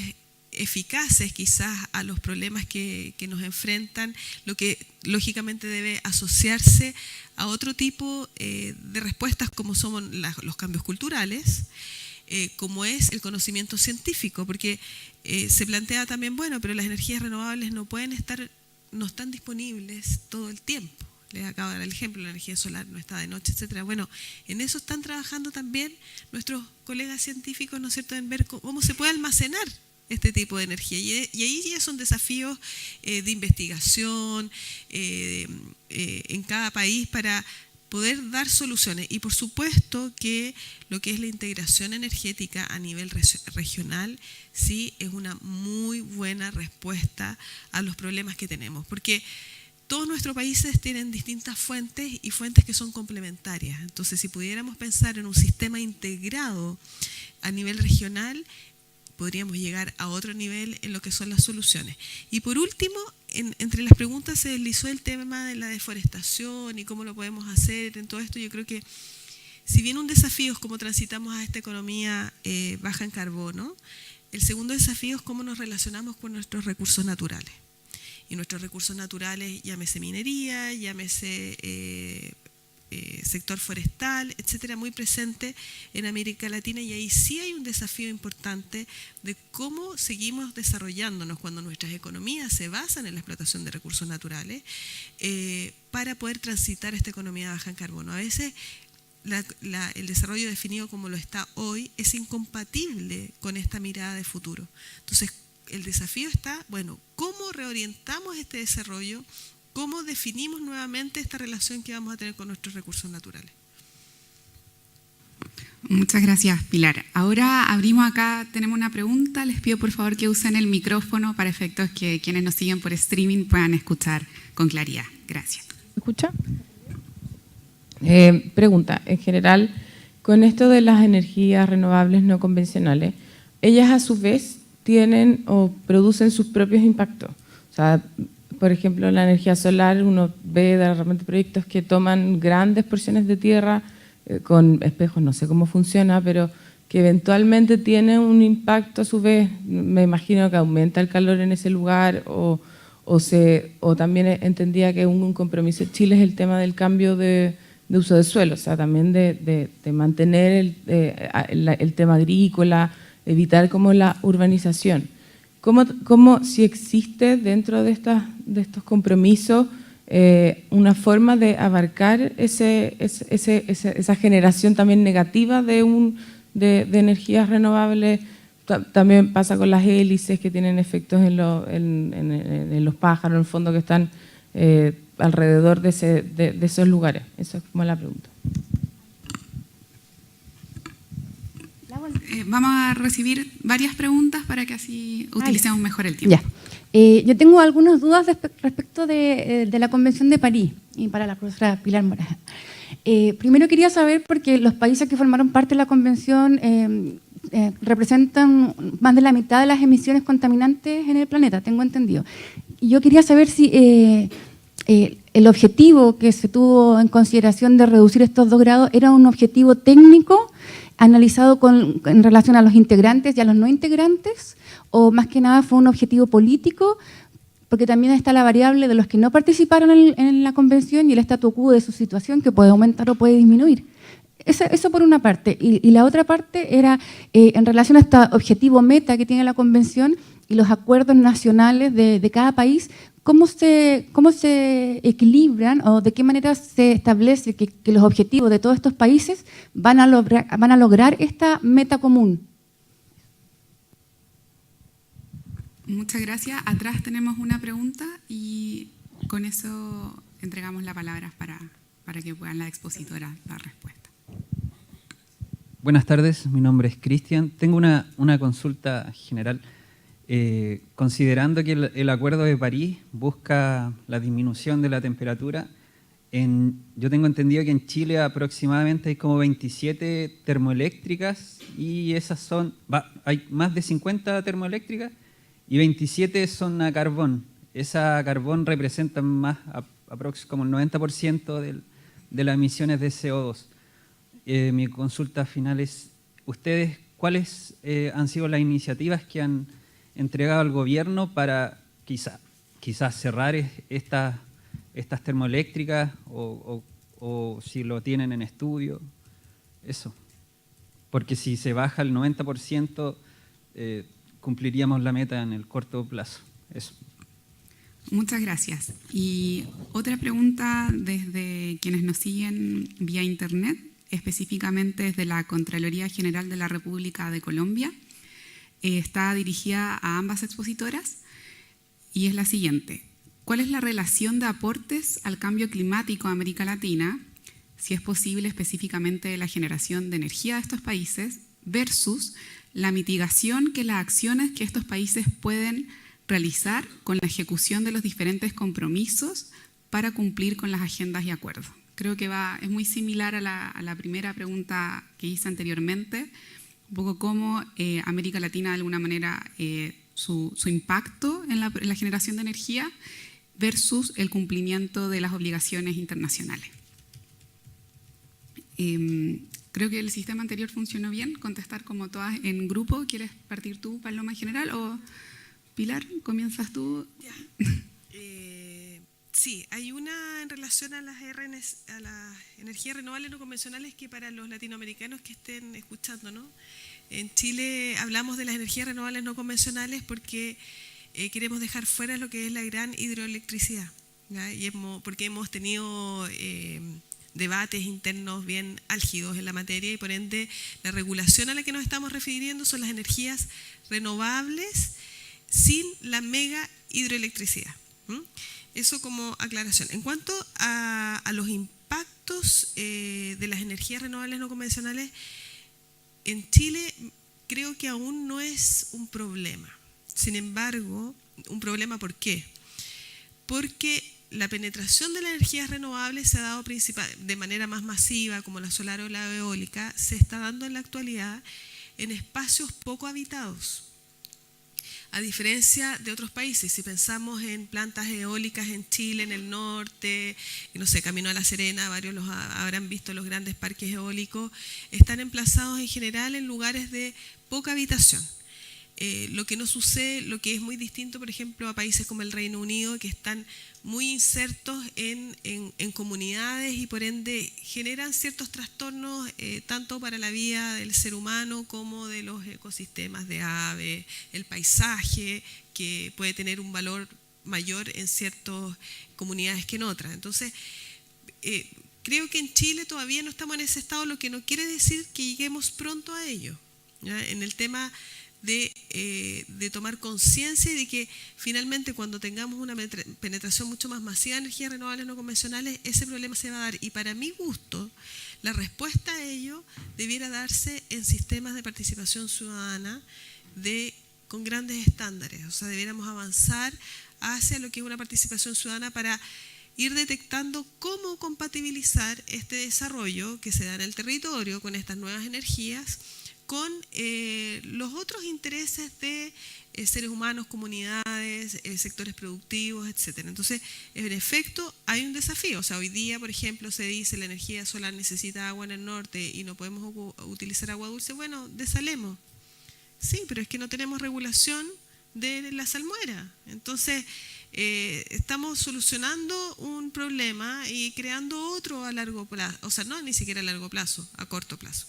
eficaces quizás a los problemas que nos enfrentan, lo que lógicamente debe asociarse a otro tipo de respuestas, como son los cambios culturales, como es el conocimiento científico, porque se plantea también, bueno, pero las energías renovables no están disponibles todo el tiempo. Les acabo de dar el ejemplo, la energía solar no está de noche, etcétera. Bueno, en eso están trabajando también nuestros colegas científicos, ¿no es cierto?, en ver cómo se puede almacenar este tipo de energía. Y ahí ya son desafíos de investigación en cada país para poder dar soluciones. Y por supuesto que lo que es la integración energética a nivel regional sí es una muy buena respuesta a los problemas que tenemos, porque todos nuestros países tienen distintas fuentes y fuentes que son complementarias. Entonces, si pudiéramos pensar en un sistema integrado a nivel regional, podríamos llegar a otro nivel en lo que son las soluciones. Y por último, entre las preguntas se deslizó el tema de la deforestación y cómo lo podemos hacer. En todo esto yo creo que, si bien un desafío es cómo transitamos a esta economía baja en carbono, el segundo desafío es cómo nos relacionamos con nuestros recursos naturales. Y nuestros recursos naturales, llámese minería, llámese sector forestal, etcétera, muy presente en América Latina, y ahí sí hay un desafío importante de cómo seguimos desarrollándonos cuando nuestras economías se basan en la explotación de recursos naturales para poder transitar esta economía baja en carbono. A veces el desarrollo definido como lo está hoy es incompatible con esta mirada de futuro. Entonces, el desafío está, bueno, ¿cómo reorientamos este desarrollo? ¿Cómo definimos nuevamente esta relación que vamos a tener con nuestros recursos naturales? Muchas gracias, Pilar. Ahora abrimos acá, tenemos una pregunta. Les pido por favor que usen el micrófono para efectos que quienes nos siguen por streaming puedan escuchar con claridad. Gracias. ¿Me escucha? Pregunta, en general, con esto de las energías renovables no convencionales, ellas a su vez tienen o producen sus propios impactos. O sea, por ejemplo, la energía solar, uno ve de repente proyectos que toman grandes porciones de tierra con espejos, no sé cómo funciona, pero que eventualmente tiene un impacto a su vez, me imagino que aumenta el calor en ese lugar o también entendía que un compromiso de Chile es el tema del cambio de uso de suelo, o sea, también de mantener el tema agrícola, evitar como la urbanización. ¿Cómo si existe dentro de estos compromisos una forma de abarcar esa generación también negativa de energías renovables? También pasa con las hélices que tienen efectos en los pájaros, en el fondo, que están alrededor de esos lugares. Eso es como la pregunta. Vamos a recibir varias preguntas para que así utilicemos mejor el tiempo. Ya. Yo tengo algunas dudas respecto de la Convención de París, y para la profesora Pilar Moraga. Primero quería saber, porque los países que formaron parte de la Convención representan más de la mitad de las emisiones contaminantes en el planeta, tengo entendido. Y yo quería saber si el objetivo que se tuvo en consideración de reducir estos 2 grados era un objetivo técnico analizado en relación a los integrantes y a los no integrantes, o más que nada fue un objetivo político, porque también está la variable de los que no participaron en la convención y el statu quo de su situación, que puede aumentar o puede disminuir. Eso por una parte. Y la otra parte era en relación a este objetivo meta que tiene la convención y los acuerdos nacionales de cada país. ¿Cómo se equilibran o de qué manera se establece que los objetivos de todos estos países van a lograr esta meta común? Muchas gracias. Atrás tenemos una pregunta y con eso entregamos la palabra para que puedan la expositora dar respuesta. Buenas tardes, mi nombre es Cristian. Tengo una consulta general. Considerando que el Acuerdo de París busca la disminución de la temperatura, yo tengo entendido que en Chile aproximadamente hay como 27 termoeléctricas y hay más de 50 termoeléctricas y 27 son a carbón. Esa carbón representa más como el 90% de las emisiones de CO2. Mi consulta final es, ¿ustedes cuáles han sido las iniciativas que han entregado al gobierno para quizás cerrar estas termoeléctricas o si lo tienen en estudio? Eso. Porque si se baja el 90%, cumpliríamos la meta en el corto plazo. Eso. Muchas gracias. Y otra pregunta desde quienes nos siguen vía internet, específicamente desde la Contraloría General de la República de Colombia. Está dirigida a ambas expositoras y es la siguiente. ¿Cuál es la relación de aportes al cambio climático de América Latina, si es posible específicamente la generación de energía de estos países, versus la mitigación que las acciones que estos países pueden realizar con la ejecución de los diferentes compromisos para cumplir con las agendas y acuerdos? Creo que es muy similar a la primera pregunta que hice anteriormente, un poco cómo América Latina de alguna manera su impacto en la generación de energía versus el cumplimiento de las obligaciones internacionales. Creo que el sistema anterior funcionó bien, contestar como todas en grupo. ¿Quieres partir tú, Paloma, en general? O Pilar, ¿comienzas tú? Ya. Sí, hay una en relación a las energías renovables no convencionales que para los latinoamericanos que estén escuchando, ¿no? En Chile hablamos de las energías renovables no convencionales porque queremos dejar fuera lo que es la gran hidroelectricidad, ¿ya? Porque hemos tenido debates internos bien álgidos en la materia y por ende la regulación a la que nos estamos refiriendo son las energías renovables sin la mega hidroelectricidad. Eso como aclaración. En cuanto a los impactos de las energías renovables no convencionales, en Chile creo que aún no es un problema. Sin embargo, un problema ¿por qué? Porque la penetración de las energías renovables se ha dado de manera más masiva, como la solar o la eólica, se está dando en la actualidad en espacios poco habitados. A diferencia de otros países, si pensamos en plantas eólicas en Chile, en el norte, no sé, camino a La Serena, varios los habrán visto los grandes parques eólicos, están emplazados en general en lugares de poca habitación. Lo que no sucede, lo que es muy distinto, por ejemplo, a países como el Reino Unido, que están muy insertos en comunidades y por ende generan ciertos trastornos tanto para la vida del ser humano como de los ecosistemas de aves, el paisaje, que puede tener un valor mayor en ciertas comunidades que en otras. Entonces, creo que en Chile todavía no estamos en ese estado, lo que no quiere decir que lleguemos pronto a ello, ¿ya? En el tema de tomar conciencia y de que finalmente cuando tengamos una penetración mucho más masiva de energías renovables no convencionales, ese problema se va a dar. Y para mi gusto, la respuesta a ello debiera darse en sistemas de participación ciudadana con grandes estándares. O sea, debiéramos avanzar hacia lo que es una participación ciudadana para ir detectando cómo compatibilizar este desarrollo que se da en el territorio con estas nuevas energías con los otros intereses de seres humanos, comunidades, sectores productivos, etc. Entonces, en efecto, hay un desafío. O sea, hoy día, por ejemplo, se dice la energía solar necesita agua en el norte y no podemos utilizar agua dulce. Bueno, desalemos. Sí, pero es que no tenemos regulación de la salmuera. Entonces, estamos solucionando un problema y creando otro a largo plazo. O sea, no ni siquiera a largo plazo, a corto plazo.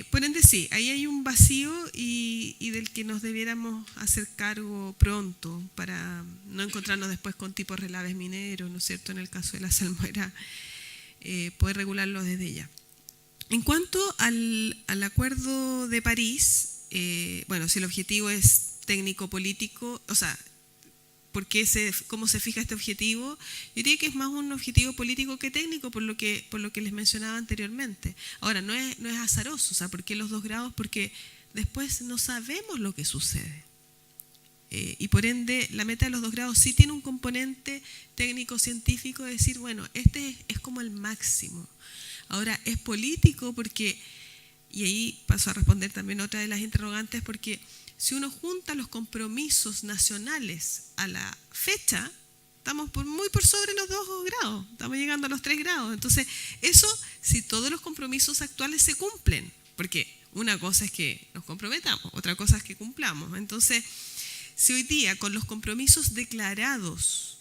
Por ende sí, ahí hay un vacío y del que nos debiéramos hacer cargo pronto para no encontrarnos después con tipos relaves mineros, ¿no es cierto? En el caso de la salmuera, poder regularlo desde ya. En cuanto al Acuerdo de París, bueno, si el objetivo es técnico-político, o sea, ¿cómo se fija este objetivo? Yo diría que es más un objetivo político que técnico, por lo que les mencionaba anteriormente. Ahora, no es azaroso, o sea, ¿por qué los 2 grados? Porque después no sabemos lo que sucede. Y por ende, la meta de los 2 grados sí tiene un componente técnico-científico de decir, bueno, este es como el máximo. Ahora, es político porque, y ahí paso a responder también otra de las interrogantes, porque si uno junta los compromisos nacionales a la fecha, estamos muy por sobre los 2 grados, estamos llegando a los 3 grados. Entonces, eso si todos los compromisos actuales se cumplen, porque una cosa es que nos comprometamos, otra cosa es que cumplamos. Entonces, si hoy día con los compromisos declarados,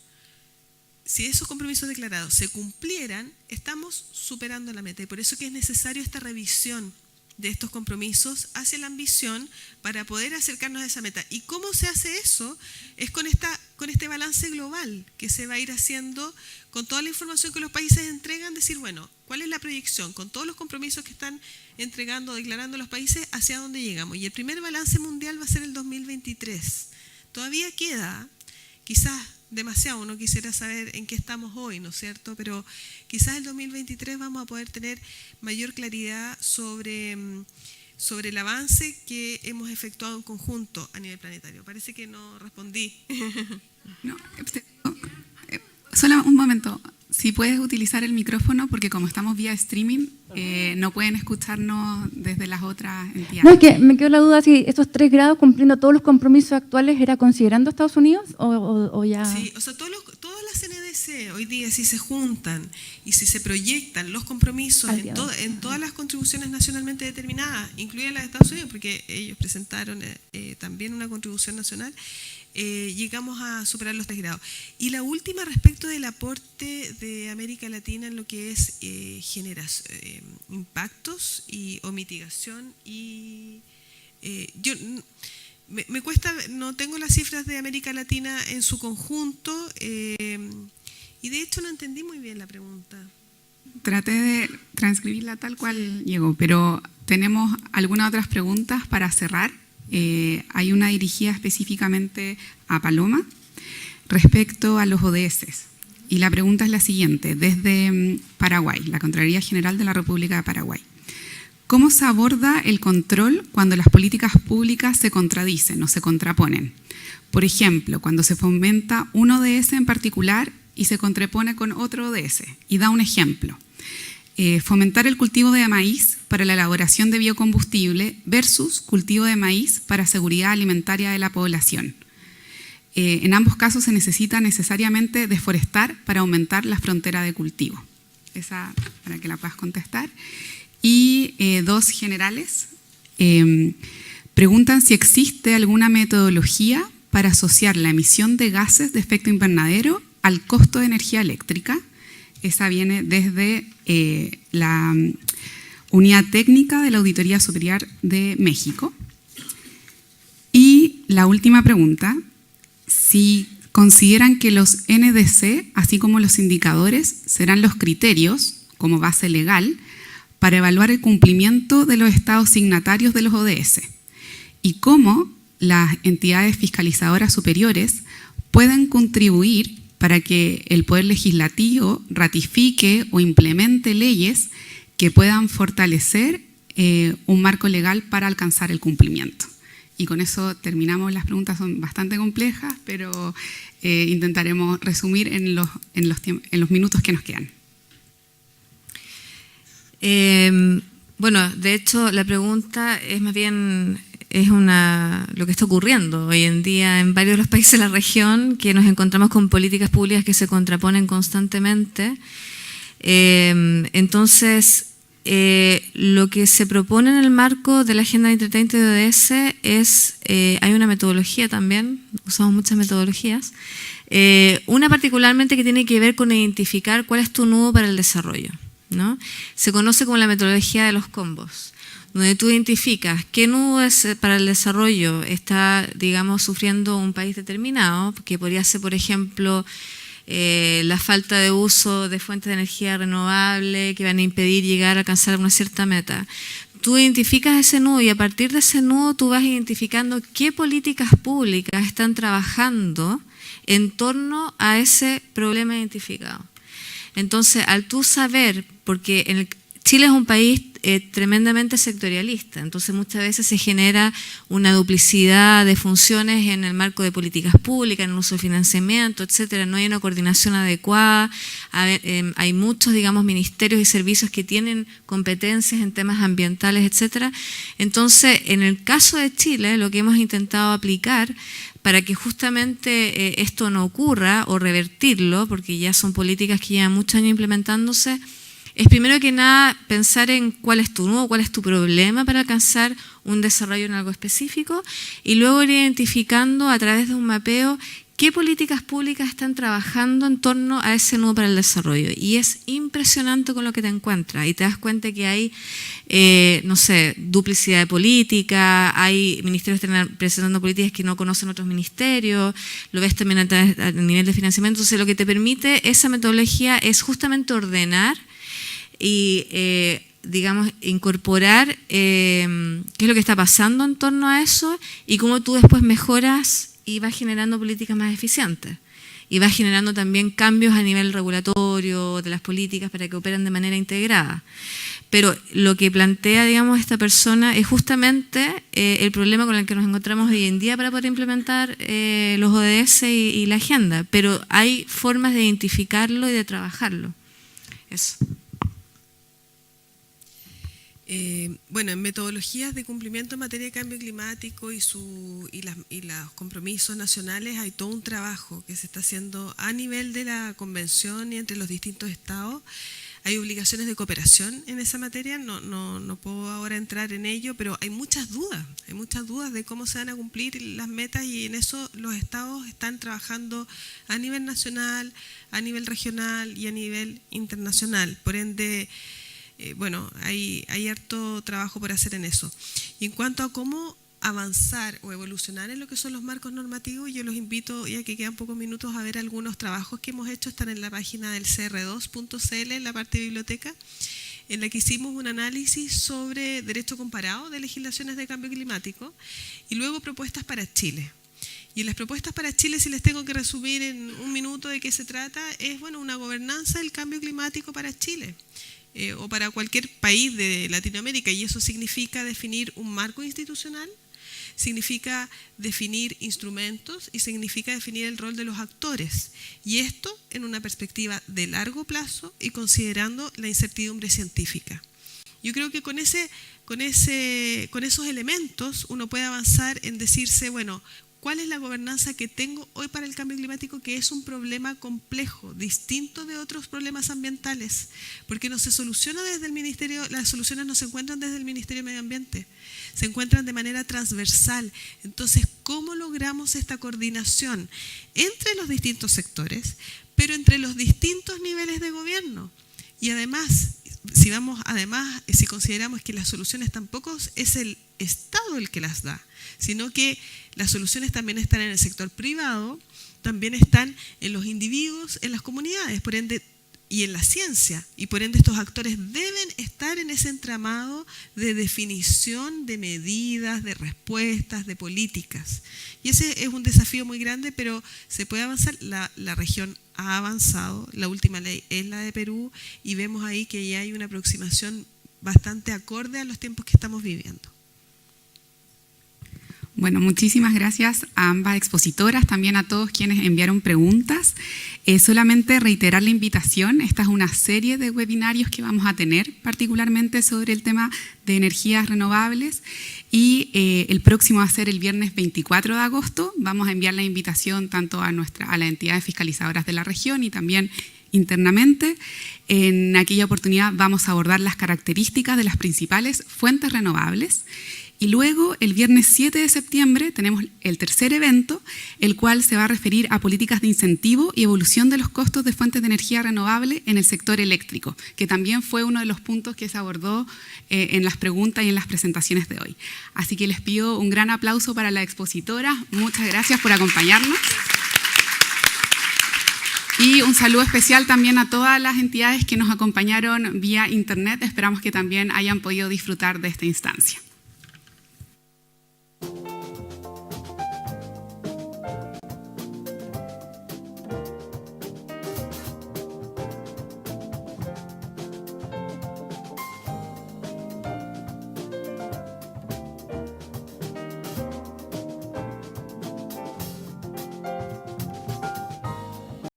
si esos compromisos declarados se cumplieran, estamos superando la meta y por eso que es necesario esta revisión de estos compromisos hacia la ambición para poder acercarnos a esa meta. ¿Y cómo se hace eso? Es con este balance global que se va a ir haciendo con toda la información que los países entregan, decir, bueno, ¿cuál es la proyección? Con todos los compromisos que están entregando, declarando los países, ¿hacia dónde llegamos? Y el primer balance mundial va a ser el 2023. Todavía queda, quizás demasiado, uno quisiera saber en qué estamos hoy, ¿no es cierto? Pero quizás el 2023 vamos a poder tener mayor claridad sobre el avance que hemos efectuado en conjunto a nivel planetario. Parece que no respondí. No, solo un momento. Si puedes utilizar el micrófono, porque como estamos vía streaming, no pueden escucharnos desde las otras entidades. No, es que me quedó la duda si estos 3 grados, cumpliendo todos los compromisos actuales, ¿era considerando a Estados Unidos o ya...? Sí, o sea, todas las NDC ODS hoy día, si se juntan y si se proyectan los compromisos en todas las contribuciones nacionalmente determinadas, incluidas las de Estados Unidos, porque ellos presentaron también una contribución nacional, llegamos a superar los 3 grados. Y la última respecto del aporte de América Latina en lo que es impactos o mitigación y yo me cuesta, no tengo las cifras de América Latina en su conjunto y de hecho no entendí muy bien la pregunta. Traté de transcribirla tal cual llegó, pero tenemos algunas otras preguntas para cerrar. Hay una dirigida específicamente a Paloma respecto a los ODS. Y la pregunta es la siguiente, desde Paraguay, la Contraloría General de la República de Paraguay. ¿Cómo se aborda el control cuando las políticas públicas se contradicen o se contraponen? Por ejemplo, cuando se fomenta un ODS en particular y se contrapone con otro ODS. Y da un ejemplo. Fomentar el cultivo de maíz para la elaboración de biocombustible versus cultivo de maíz para seguridad alimentaria de la población. En ambos casos se necesita necesariamente deforestar para aumentar la frontera de cultivo. Esa para que la puedas contestar. Y 2 generales preguntan si existe alguna metodología para asociar la emisión de gases de efecto invernadero al costo de energía eléctrica. Esa viene desde la Unidad Técnica de la Auditoría Superior de México. Y la última pregunta, si consideran que los NDC, así como los indicadores, serán los criterios como base legal para evaluar el cumplimiento de los estados signatarios de los ODS y cómo las entidades fiscalizadoras superiores pueden contribuir para que el Poder Legislativo ratifique o implemente leyes que puedan fortalecer un marco legal para alcanzar el cumplimiento. Y con eso terminamos. Las preguntas son bastante complejas, pero intentaremos resumir en los minutos que nos quedan. Bueno, de hecho la pregunta es más bien lo que está ocurriendo hoy en día en varios de los países de la región, que nos encontramos con políticas públicas que se contraponen constantemente. Entonces, lo que se propone en el marco de la Agenda 2030 de ODS es, hay una metodología también, usamos muchas metodologías, una particularmente que tiene que ver con identificar cuál es tu nudo para el desarrollo, ¿no? Se conoce como la metodología de los combos, donde tú identificas qué nudo para el desarrollo está, digamos, sufriendo un país determinado, que podría ser, por ejemplo, la falta de uso de fuentes de energía renovable que van a impedir llegar a alcanzar una cierta meta. Tú identificas ese nudo y a partir de ese nudo tú vas identificando qué políticas públicas están trabajando en torno a ese problema identificado. Entonces, al tú saber, porque Chile es un país tremendamente sectorialista, entonces muchas veces se genera una duplicidad de funciones en el marco de políticas públicas, en el uso de financiamiento, etcétera. No hay una coordinación adecuada, hay muchos, digamos, ministerios y servicios que tienen competencias en temas ambientales, etcétera. Entonces, en el caso de Chile, lo que hemos intentado aplicar para que justamente esto no ocurra o revertirlo, porque ya son políticas que llevan muchos años implementándose, es primero que nada pensar en cuál es tu nudo, cuál es tu problema para alcanzar un desarrollo en algo específico y luego ir identificando a través de un mapeo qué políticas públicas están trabajando en torno a ese nudo para el desarrollo. Y es impresionante con lo que te encuentras y te das cuenta que hay, no sé, duplicidad de política, hay ministerios que están presentando políticas que no conocen otros ministerios, lo ves también a nivel de financiamiento. Entonces lo que te permite esa metodología es justamente ordenar y, digamos, incorporar qué es lo que está pasando en torno a eso y cómo tú después mejoras y vas generando políticas más eficientes. Y vas generando también cambios a nivel regulatorio de las políticas para que operen de manera integrada. Pero lo que plantea, digamos, esta persona es justamente el problema con el que nos encontramos hoy en día para poder implementar los ODS y la agenda. Pero hay formas de identificarlo y de trabajarlo. Eso. Bueno, en metodologías de cumplimiento en materia de cambio climático y los compromisos nacionales hay todo un trabajo que se está haciendo a nivel de la convención y entre los distintos estados. Hay obligaciones de cooperación en esa materia, no puedo ahora entrar en ello, pero hay muchas dudas de cómo se van a cumplir las metas y en eso los estados están trabajando a nivel nacional, a nivel regional y a nivel internacional. Por ende, bueno, hay harto trabajo por hacer en eso. Y en cuanto a cómo avanzar o evolucionar en lo que son los marcos normativos, yo los invito, ya que quedan pocos minutos, a ver algunos trabajos que hemos hecho. Están en la página del cr2.cl, en la parte de biblioteca, en la que hicimos un análisis sobre derecho comparado de legislaciones de cambio climático y luego propuestas para Chile. Y en las propuestas para Chile, si les tengo que resumir en un minuto de qué se trata, es bueno, una gobernanza del cambio climático para Chile. O para cualquier país de Latinoamérica, y eso significa definir un marco institucional, significa definir instrumentos y significa definir el rol de los actores. Y esto en una perspectiva de largo plazo y considerando la incertidumbre científica. Yo creo que con esos elementos uno puede avanzar en decirse, bueno, ¿cuál es la gobernanza que tengo hoy para el cambio climático? Que es un problema complejo, distinto de otros problemas ambientales, porque no se soluciona desde el Ministerio, las soluciones no se encuentran desde el Ministerio de Medio Ambiente, se encuentran de manera transversal. Entonces, ¿cómo logramos esta coordinación entre los distintos sectores, pero entre los distintos niveles de gobierno? Y además, si consideramos que las soluciones tampoco es el Estado el que las da, sino que las soluciones también están en el sector privado, también están en los individuos, en las comunidades, por ende, y en la ciencia, y por ende estos actores deben estar en ese entramado de definición de medidas, de respuestas, de políticas. Y ese es un desafío muy grande, pero se puede avanzar. La región ha avanzado, la última ley es la de Perú, y vemos ahí que ya hay una aproximación bastante acorde a los tiempos que estamos viviendo. Bueno, muchísimas gracias a ambas expositoras, también a todos quienes enviaron preguntas. Solamente reiterar la invitación, esta es una serie de webinarios que vamos a tener, particularmente sobre el tema de energías renovables, y el próximo va a ser el viernes 24 de agosto. Vamos a enviar la invitación tanto a las entidades fiscalizadoras de la región y también internamente. En aquella oportunidad vamos a abordar las características de las principales fuentes renovables. Y luego, el viernes 7 de septiembre, tenemos el tercer evento, el cual se va a referir a políticas de incentivo y evolución de los costos de fuentes de energía renovable en el sector eléctrico, que también fue uno de los puntos que se abordó en las preguntas y en las presentaciones de hoy. Así que les pido un gran aplauso para la expositora. Muchas gracias por acompañarnos. Y un saludo especial también a todas las entidades que nos acompañaron vía internet. Esperamos que también hayan podido disfrutar de esta instancia.